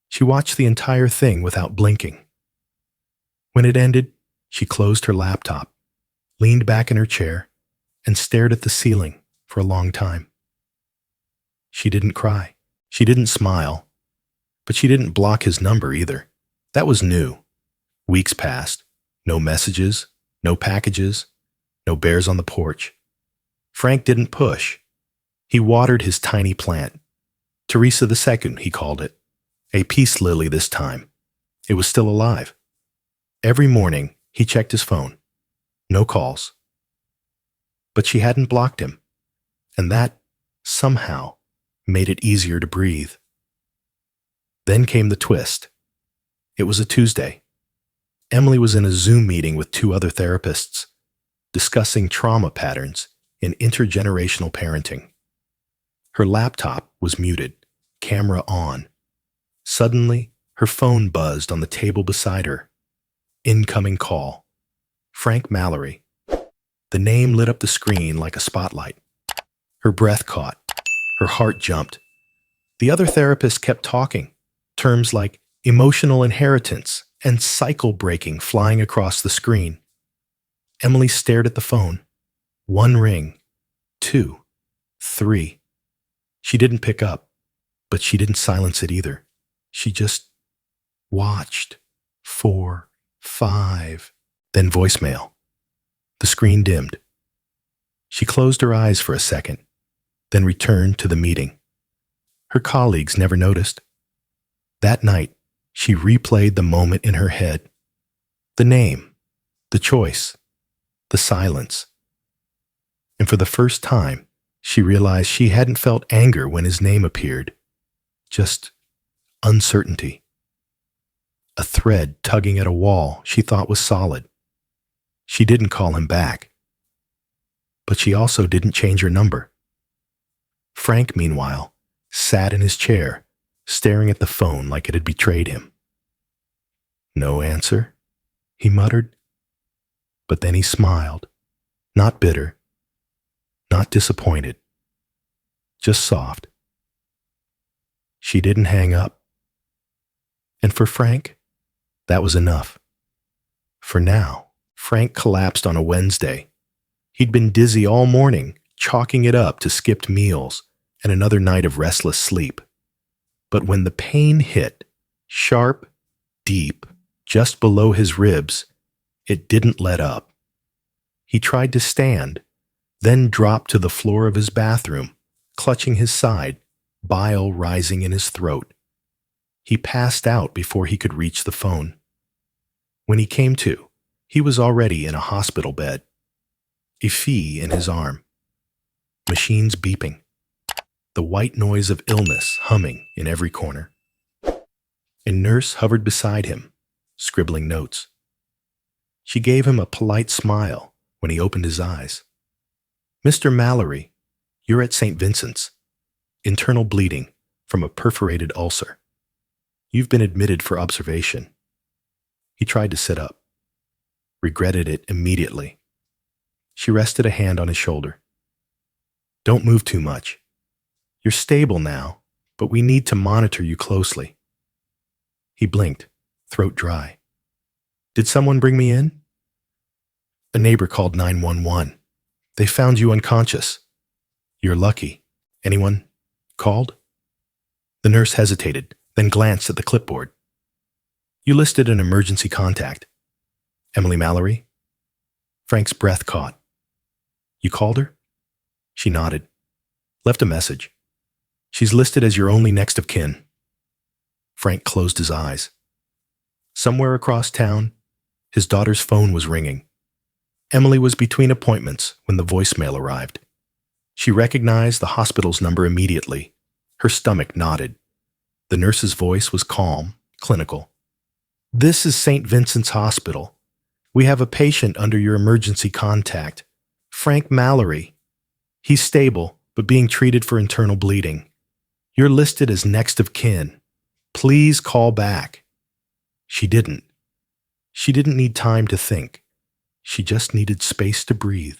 She watched the entire thing without blinking. When it ended, she closed her laptop, leaned back in her chair, and stared at the ceiling for a long time. She didn't cry. She didn't smile. But she didn't block his number either. That was new. Weeks passed. No messages, no packages, no bears on the porch. Frank didn't push. He watered his tiny plant. Teresa II, he called it. A peace lily this time. It was still alive. Every morning, he checked his phone. No calls. But she hadn't blocked him, and that, somehow, made it easier to breathe. Then came the twist. It was a Tuesday. Emily was in a Zoom meeting with 2 other therapists, discussing trauma patterns in intergenerational parenting. Her laptop was muted, camera on. Suddenly, her phone buzzed on the table beside her. Incoming call. Frank Mallory. The name lit up the screen like a spotlight. Her breath caught. Her heart jumped. The other therapist kept talking, terms like emotional inheritance and cycle breaking flying across the screen. Emily stared at the phone. 1 ring, 2, 3. She didn't pick up, but she didn't silence it either. She just watched. 4, 5, then voicemail. The screen dimmed. She closed her eyes for a second, then returned to the meeting. Her colleagues never noticed. That night, she replayed the moment in her head. The name, the choice, the silence. And for the first time, she realized she hadn't felt anger when his name appeared. Just uncertainty. A thread tugging at a wall she thought was solid. She didn't call him back. But she also didn't change her number. Frank, meanwhile, sat in his chair, staring at the phone like it had betrayed him. "No answer," he muttered. But then he smiled, not bitter, not disappointed, just soft. She didn't hang up. And for Frank, that was enough. For now, Frank collapsed on a Wednesday. He'd been dizzy all morning, chalking it up to skipped meals and another night of restless sleep. But when the pain hit, sharp, deep, just below his ribs, it didn't let up. He tried to stand, then dropped to the floor of his bathroom, clutching his side, bile rising in his throat. He passed out before he could reach the phone. When he came to, he was already in a hospital bed, a fee in his arm, machines beeping, the white noise of illness humming in every corner. A nurse hovered beside him, scribbling notes. She gave him a polite smile when he opened his eyes. "Mr. Mallory, you're at St. Vincent's. Internal bleeding from a perforated ulcer. You've been admitted for observation." He tried to sit up, regretted it immediately. She rested a hand on his shoulder. "Don't move too much. You're stable now, but we need to monitor you closely." He blinked, throat dry. "Did someone bring me in?" "A neighbor called 911. They found you unconscious." "You're lucky. Anyone called?" The nurse hesitated, then glanced at the clipboard. "You listed an emergency contact. Emily Mallory?" Frank's breath caught. "You called her?" She nodded. "Left a message. She's listed as your only next of kin." Frank closed his eyes. Somewhere across town, his daughter's phone was ringing. Emily was between appointments when the voicemail arrived. She recognized the hospital's number immediately. Her stomach knotted. The nurse's voice was calm, clinical. "This is St. Vincent's Hospital. We have a patient under your emergency contact, Frank Mallory. He's stable, but being treated for internal bleeding. You're listed as next of kin. Please call back." She didn't. She didn't need time to think. She just needed space to breathe.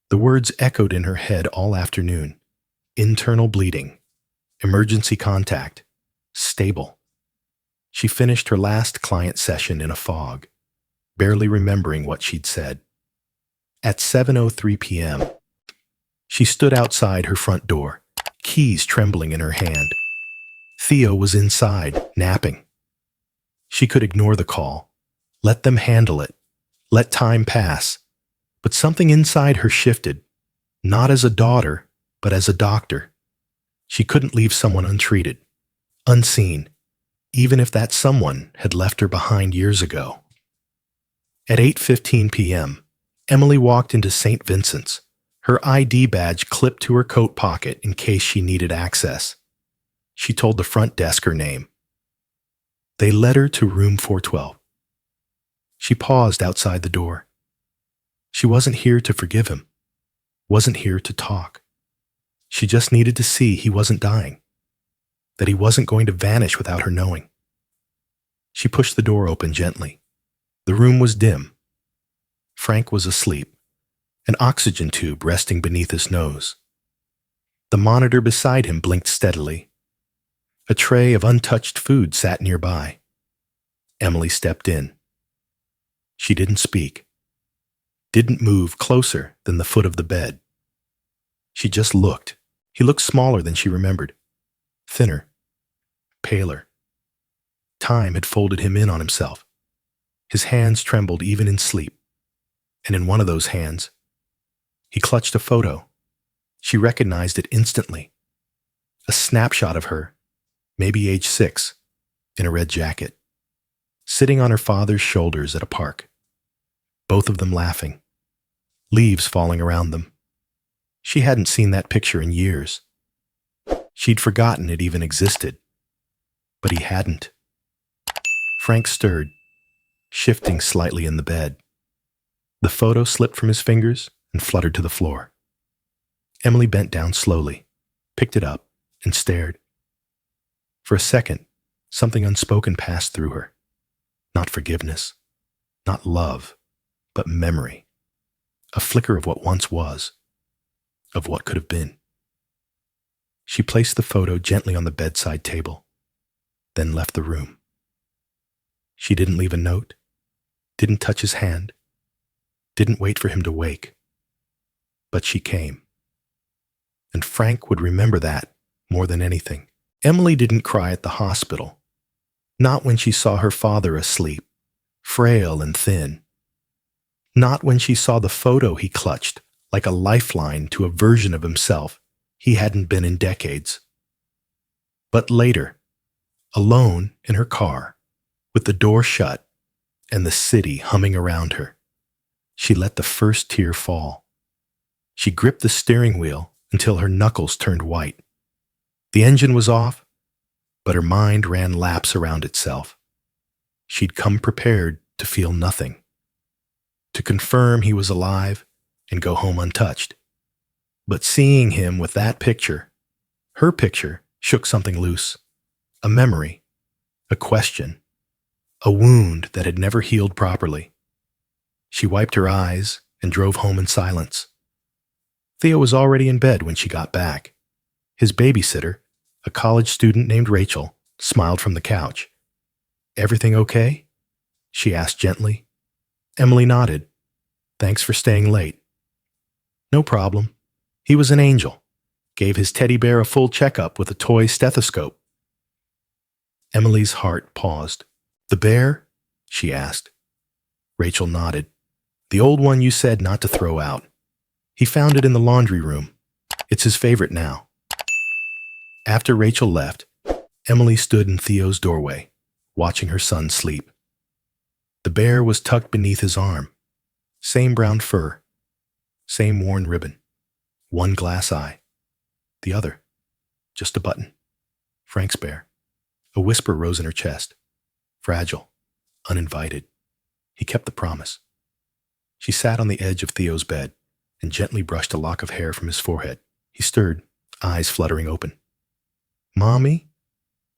The words echoed in her head all afternoon. Internal bleeding. Emergency contact. Stable. She finished her last client session in a fog, barely remembering what she'd said. At 7:03 p.m., she stood outside her front door, keys trembling in her hand. Theo was inside, napping. She could ignore the call, let them handle it, let time pass. But something inside her shifted, not as a daughter, but as a doctor. She couldn't leave someone untreated, unseen, even if that someone had left her behind years ago. At 8:15 p.m., Emily walked into St. Vincent's, her ID badge clipped to her coat pocket in case she needed access. She told the front desk her name. They led her to room 412. She paused outside the door. She wasn't here to forgive him, wasn't here to talk. She just needed to see he wasn't dying, that he wasn't going to vanish without her knowing. She pushed the door open gently. The room was dim. Frank was asleep, an oxygen tube resting beneath his nose. The monitor beside him blinked steadily. A tray of untouched food sat nearby. Emily stepped in. She didn't speak, didn't move closer than the foot of the bed. She just looked. He looked smaller than she remembered, thinner, paler. Time had folded him in on himself. His hands trembled even in sleep, and in one of those hands, he clutched a photo. She recognized it instantly. A snapshot of her, maybe age 6, in a red jacket, sitting on her father's shoulders at a park. Both of them laughing, leaves falling around them. She hadn't seen that picture in years. She'd forgotten it even existed, but he hadn't. Frank stirred, shifting slightly in the bed. The photo slipped from his fingers and fluttered to the floor. Emily bent down slowly, picked it up, and stared. For a second, something unspoken passed through her. Not forgiveness, not love, but memory. A flicker of what once was, of what could have been. She placed the photo gently on the bedside table, then left the room. She didn't leave a note, didn't touch his hand, didn't wait for him to wake. But she came. And Frank would remember that more than anything. Emily didn't cry at the hospital, not when she saw her father asleep, frail and thin. Not when she saw the photo he clutched, like a lifeline to a version of himself he hadn't been in decades. But later, alone in her car, with the door shut and the city humming around her, she let the first tear fall. She gripped the steering wheel until her knuckles turned white. The engine was off, but her mind ran laps around itself. She'd come prepared to feel nothing, to confirm he was alive and go home untouched. But seeing him with that picture, her picture, shook something loose. A memory, a question, a wound that had never healed properly. She wiped her eyes and drove home in silence. Theo was already in bed when she got back. His babysitter, a college student named Rachel, smiled from the couch. "Everything okay?" she asked gently. Emily nodded. "Thanks for staying late." "No problem. He was an angel. Gave his teddy bear a full checkup with a toy stethoscope." Emily's heart paused. "The bear?" she asked. Rachel nodded. "The old one you said not to throw out. He found it in the laundry room. It's his favorite now." After Rachel left, Emily stood in Theo's doorway, watching her son sleep. The bear was tucked beneath his arm. Same brown fur. Same worn ribbon. One glass eye. The other, just a button. Frank's bear. A whisper rose in her chest. Fragile. Uninvited. He kept the promise. She sat on the edge of Theo's bed and gently brushed a lock of hair from his forehead. He stirred, eyes fluttering open. "Mommy?"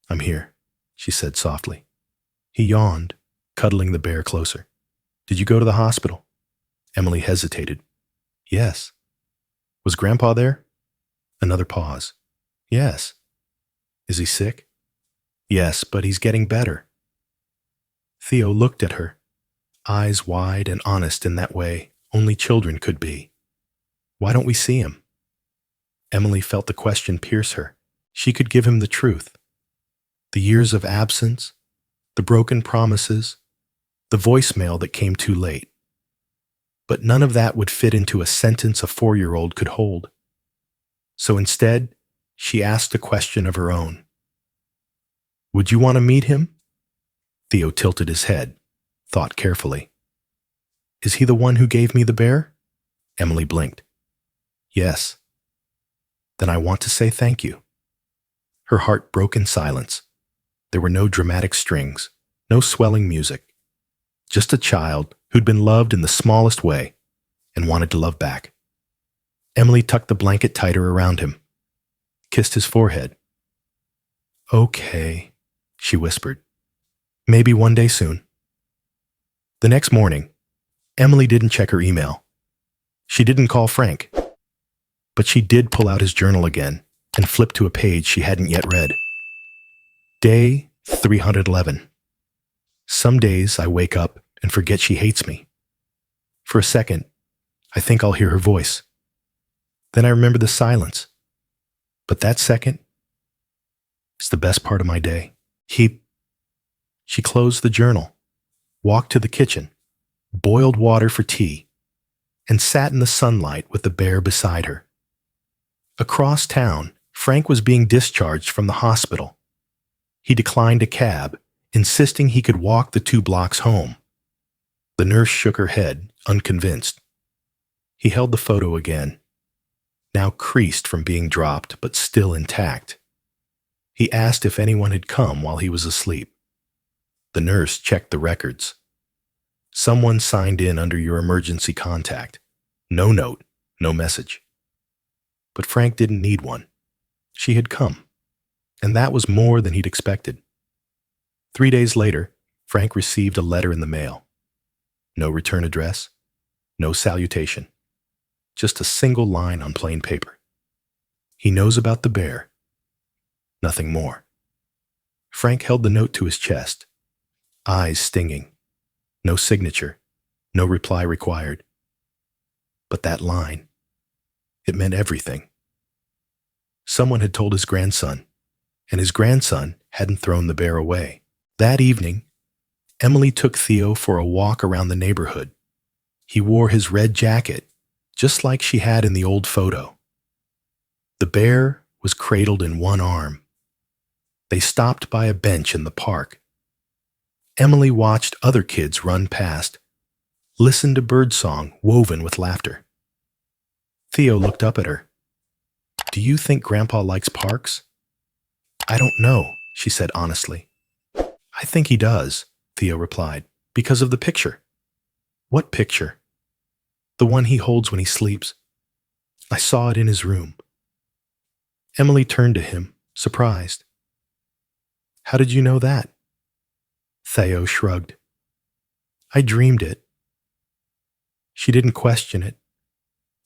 "I'm here," she said softly. He yawned, cuddling the bear closer. "Did you go to the hospital?" Emily hesitated. "Yes." "Was Grandpa there?" Another pause. "Yes." "Is he sick?" "Yes, but he's getting better." Theo looked at her, eyes wide and honest in that way only children could be. "Why don't we see him?" Emily felt the question pierce her. She could give him the truth. The years of absence, the broken promises, the voicemail that came too late. But none of that would fit into a sentence a 4-year-old could hold. So instead, she asked a question of her own. "Would you want to meet him?" Theo tilted his head, thought carefully. "Is he the one who gave me the bear?" Emily blinked. "Yes." "Then I want to say thank you." Her heart broke in silence. There were no dramatic strings, no swelling music. Just a child who'd been loved in the smallest way and wanted to love back. Emily tucked the blanket tighter around him, kissed his forehead. "Okay," she whispered. "Maybe one day soon." The next morning, Emily didn't check her email. She didn't call Frank. But she did pull out his journal again and flip to a page she hadn't yet read. Day 311. Some days I wake up and forget she hates me. For a second, I think I'll hear her voice. Then I remember the silence. But that second is the best part of my day. She closed the journal, walked to the kitchen, boiled water for tea, and sat in the sunlight with the bear beside her. Across town, Frank was being discharged from the hospital. He declined a cab, insisting he could walk the 2 blocks home. The nurse shook her head, unconvinced. He held the photo again, now creased from being dropped but still intact. He asked if anyone had come while he was asleep. The nurse checked the records. Someone signed in under your emergency contact. No note, no message. But Frank didn't need one. She had come, and that was more than he'd expected. 3 days later, Frank received a letter in the mail. No return address, no salutation, just a single line on plain paper. He knows about the bear. Nothing more. Frank held the note to his chest, eyes stinging. No signature, no reply required. But that line, it meant everything. Someone had told his grandson, and his grandson hadn't thrown the bear away. That evening, Emily took Theo for a walk around the neighborhood. He wore his red jacket, just like she had in the old photo. The bear was cradled in one arm. They stopped by a bench in the park. Emily watched other kids run past, listened to birdsong woven with laughter. Theo looked up at her. "Do you think Grandpa likes parks?" "I don't know," she said honestly. "I think he does," Theo replied, "because of the picture." "What picture?" "The one he holds when he sleeps. I saw it in his room." Emily turned to him, surprised. "How did you know that?" Theo shrugged. "I dreamed it." She didn't question it.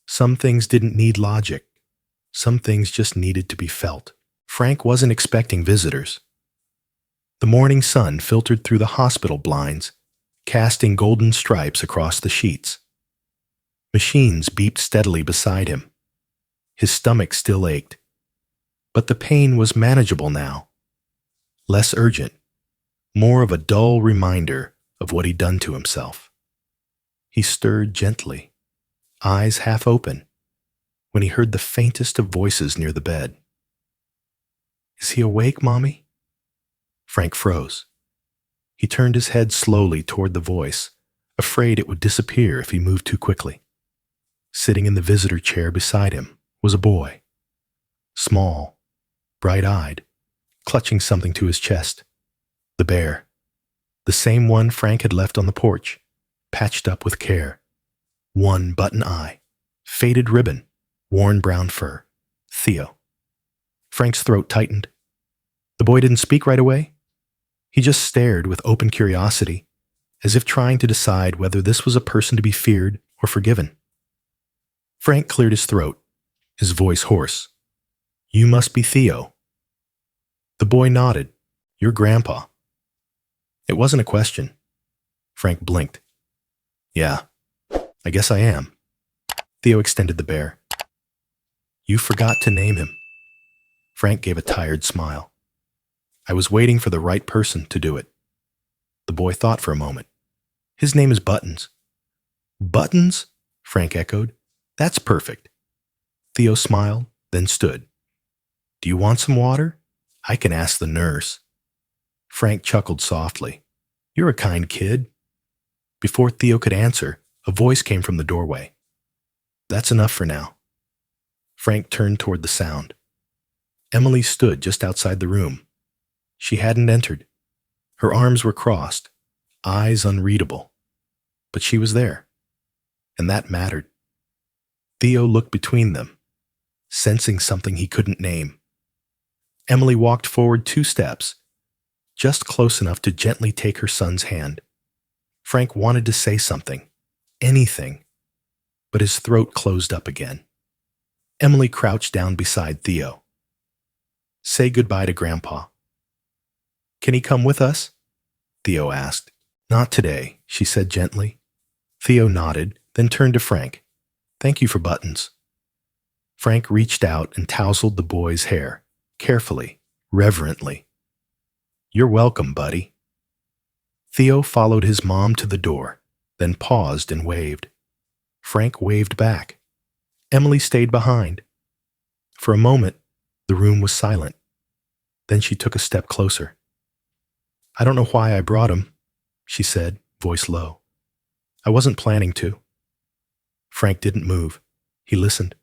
Some things didn't need logic. Some things just needed to be felt. Frank wasn't expecting visitors. The morning sun filtered through the hospital blinds, casting golden stripes across the sheets. Machines beeped steadily beside him. His stomach still ached, but the pain was manageable now. Less urgent, more of a dull reminder of what he'd done to himself. He stirred gently, eyes half open, when he heard the faintest of voices near the bed. "Is he awake, Mommy?" Frank froze. He turned his head slowly toward the voice, afraid it would disappear if he moved too quickly. Sitting in the visitor chair beside him was a boy. Small, bright-eyed, clutching something to his chest. The bear. The same one Frank had left on the porch, patched up with care. One button eye, faded ribbon, worn brown fur. Theo. Frank's throat tightened. The boy didn't speak right away. He just stared with open curiosity, as if trying to decide whether this was a person to be feared or forgiven. Frank cleared his throat, his voice hoarse. "You must be Theo." The boy nodded. "You're Grandpa." It wasn't a question. Frank blinked. "Yeah, I guess I am." Theo extended the bear. "You forgot to name him." Frank gave a tired smile. "I was waiting for the right person to do it." The boy thought for a moment. "His name is Buttons." "Buttons?" Frank echoed. "That's perfect." Theo smiled, then stood. "Do you want some water? I can ask the nurse." Frank chuckled softly. "You're a kind kid." Before Theo could answer, a voice came from the doorway. "That's enough for now." Frank turned toward the sound. Emily stood just outside the room. She hadn't entered. Her arms were crossed, eyes unreadable. But she was there, and that mattered. Theo looked between them, sensing something he couldn't name. Emily walked forward 2 steps, just close enough to gently take her son's hand. Frank wanted to say something, anything, but his throat closed up again. Emily crouched down beside Theo. "Say goodbye to Grandpa." "Can he come with us?" Theo asked. "Not today," she said gently. Theo nodded, then turned to Frank. "Thank you for Buttons." Frank reached out and tousled the boy's hair, carefully, reverently. "You're welcome, buddy." Theo followed his mom to the door, then paused and waved. Frank waved back. Emily stayed behind. For a moment, the room was silent. Then she took a step closer. "I don't know why I brought him," she said, voice low. "I wasn't planning to." Frank didn't move. He listened.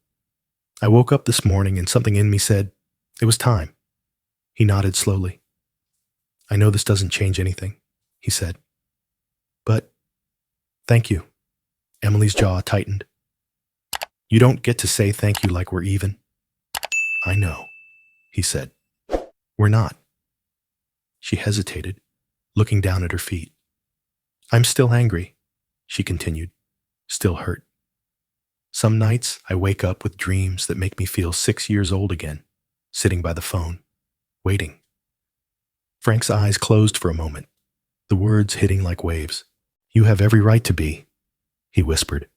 "I woke up this morning and something in me said, it was time." He nodded slowly. "I know this doesn't change anything," he said. "But, thank you." Emily's jaw tightened. "You don't get to say thank you like we're even." "I know," he said. "We're not." She hesitated, looking down at her feet. "I'm still angry," she continued, still hurt. "Some nights I wake up with dreams that make me feel 6 years old again, sitting by the phone, waiting." Frank's eyes closed for a moment, the words hitting like waves. "You have every right to be," he whispered.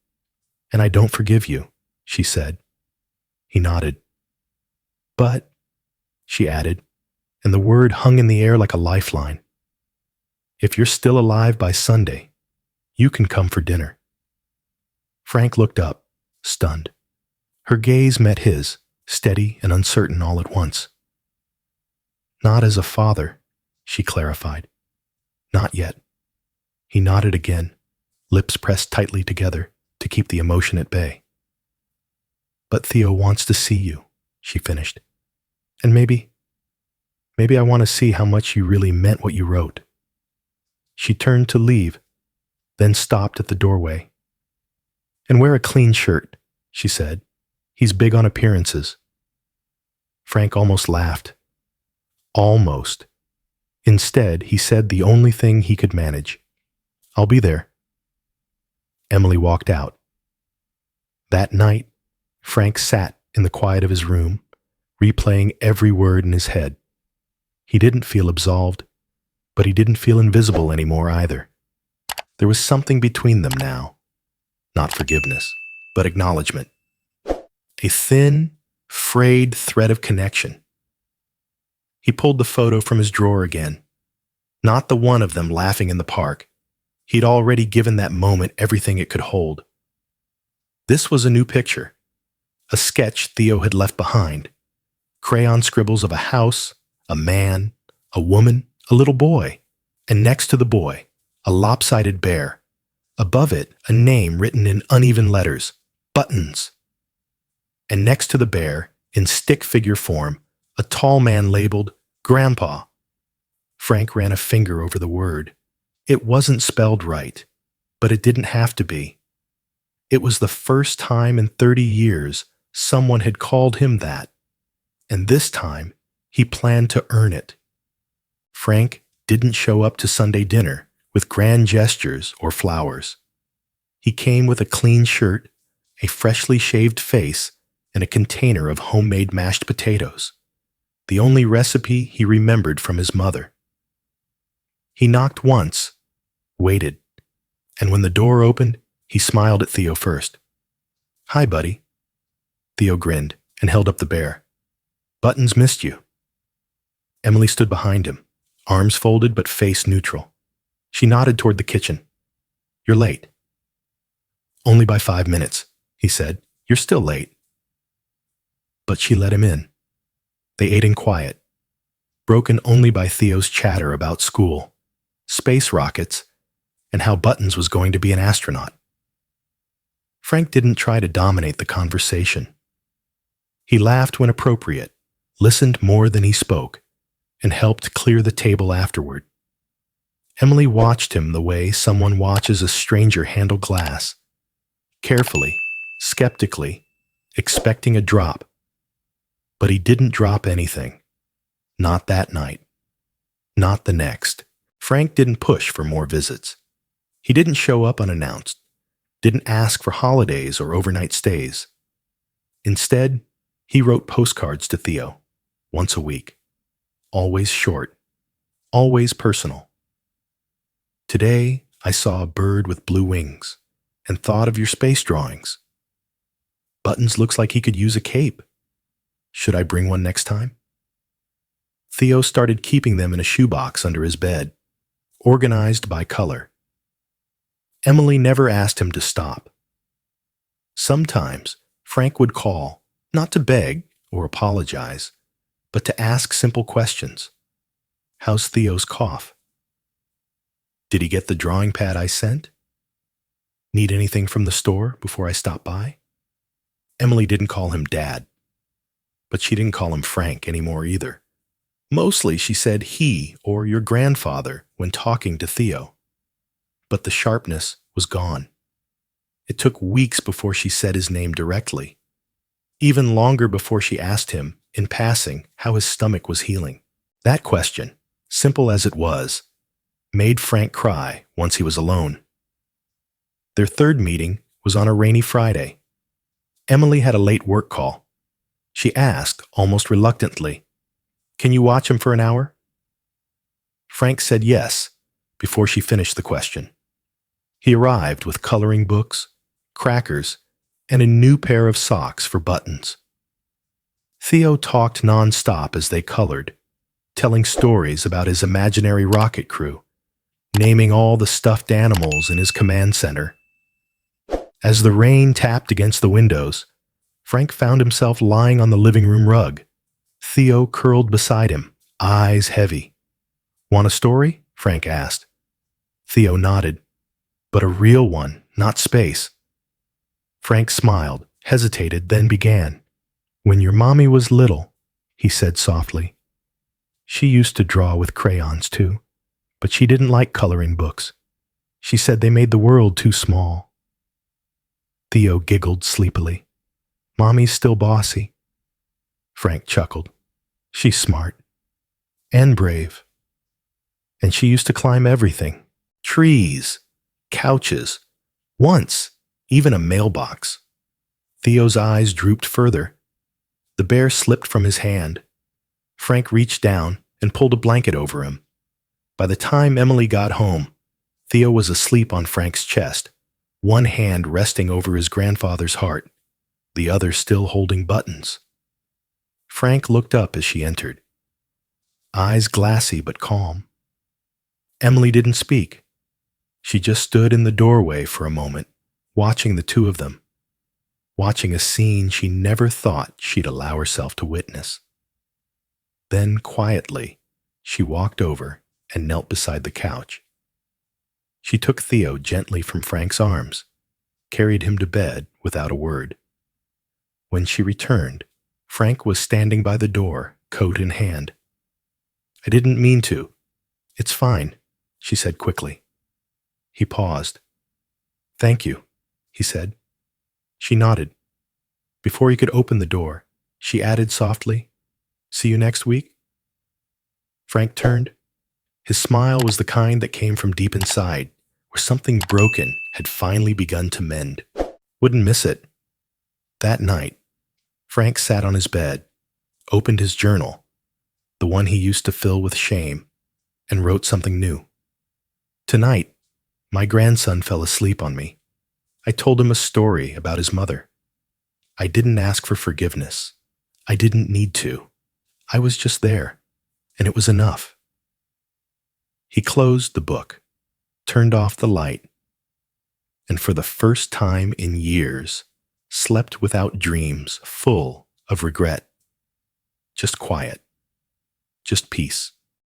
"And I don't forgive you," she said. He nodded. "But," she added, and the word hung in the air like a lifeline, "if you're still alive by Sunday, you can come for dinner." Frank looked up, stunned. Her gaze met his, steady and uncertain all at once. "Not as a father," she clarified. "Not yet." He nodded again, lips pressed tightly together to keep the emotion at bay. "But Theo wants to see you," she finished. "And maybe I want to see how much you really meant what you wrote." She turned to leave, then stopped at the doorway. "And wear a clean shirt," she said. "He's big on appearances." Frank almost laughed. Almost. Instead, he said the only thing he could manage. "I'll be there." Emily walked out. That night, Frank sat in the quiet of his room, replaying every word in his head. He didn't feel absolved, but he didn't feel invisible anymore either. There was something between them now. Not forgiveness, but acknowledgement. A thin, frayed thread of connection. He pulled the photo from his drawer again. Not the one of them laughing in the park. He'd already given that moment everything it could hold. This was a new picture. A sketch Theo had left behind. Crayon scribbles of a house, a man, a woman, a little boy. And next to the boy, a lopsided bear. Above it, a name written in uneven letters, Buttons. And next to the bear, in stick figure form, a tall man labeled Grandpa. Frank ran a finger over the word. It wasn't spelled right, but it didn't have to be. It was the first time in 30 years someone had called him that, and this time he planned to earn it. Frank didn't show up to Sunday dinner with grand gestures or flowers. He came with a clean shirt, a freshly shaved face, and a container of homemade mashed potatoes, the only recipe he remembered from his mother. He knocked once, waited, and when the door opened, he smiled at Theo first. "Hi, buddy." Theo grinned and held up the bear. "Buttons missed you." Emily stood behind him, arms folded but face neutral. She nodded toward the kitchen. "You're late." "Only by 5 minutes," he said. "You're still late." But she let him in. They ate in quiet, broken only by Theo's chatter about school, space rockets, and how Buttons was going to be an astronaut. Frank didn't try to dominate the conversation. He laughed when appropriate, listened more than he spoke, and helped clear the table afterward. Emily watched him the way someone watches a stranger handle glass, carefully, skeptically, expecting a drop. But he didn't drop anything. Not that night. Not the next. Frank didn't push for more visits. He didn't show up unannounced, didn't ask for holidays or overnight stays. Instead, he wrote postcards to Theo, once a week. Always short, always personal. "Today, I saw a bird with blue wings and thought of your space drawings. Buttons looks like he could use a cape. Should I bring one next time?" Theo started keeping them in a shoebox under his bed, organized by color. Emily never asked him to stop. Sometimes Frank would call, not to beg or apologize, but to ask simple questions. "How's Theo's cough? Did he get the drawing pad I sent? Need anything from the store before I stop by?" Emily didn't call him Dad, but she didn't call him Frank anymore either. Mostly she said he or your grandfather when talking to Theo. But the sharpness was gone. It took weeks before she said his name directly. Even longer before she asked him, in passing, how his stomach was healing. That question, simple as it was, made Frank cry once he was alone. Their third meeting was on a rainy Friday. Emily had a late work call. She asked, almost reluctantly, "Can you watch him for an hour?" Frank said yes, before she finished the question. He arrived with coloring books, crackers, and a new pair of socks for Buttons. Theo talked nonstop as they colored, telling stories about his imaginary rocket crew, naming all the stuffed animals in his command center. As the rain tapped against the windows, Frank found himself lying on the living room rug. Theo curled beside him, eyes heavy. "Want a story?" Frank asked. Theo nodded. "But a real one, not space." Frank smiled, hesitated, then began. "When your mommy was little," he said softly. "She used to draw with crayons too, but she didn't like coloring books. She said they made the world too small." Theo giggled sleepily. "Mommy's still bossy." Frank chuckled. "She's smart. And brave. And she used to climb everything. Trees, couches, once, even a mailbox." Theo's eyes drooped further. The bear slipped from his hand. Frank reached down and pulled a blanket over him. By the time Emily got home, Theo was asleep on Frank's chest, one hand resting over his grandfather's heart, the other still holding buttons. Frank looked up as she entered, eyes glassy but calm. Emily didn't speak. She just stood in the doorway for a moment, watching the two of them, watching a scene she never thought she'd allow herself to witness. Then, quietly, she walked over and knelt beside the couch. She took Theo gently from Frank's arms, carried him to bed without a word. When she returned, Frank was standing by the door, coat in hand. "I didn't mean to. It's fine," she said quickly. He paused. "Thank you," he said. She nodded. Before he could open the door, she added softly, "See you next week?" Frank turned. His smile was the kind that came from deep inside, where something broken had finally begun to mend. Wouldn't miss it. That night, Frank sat on his bed, opened his journal, the one he used to fill with shame, and wrote something new. "Tonight, my grandson fell asleep on me. I told him a story about his mother. I didn't ask for forgiveness. I didn't need to. I was just there, and it was enough." He closed the book, turned off the light, and for the first time in years, slept without dreams full of regret. Just quiet. Just peace.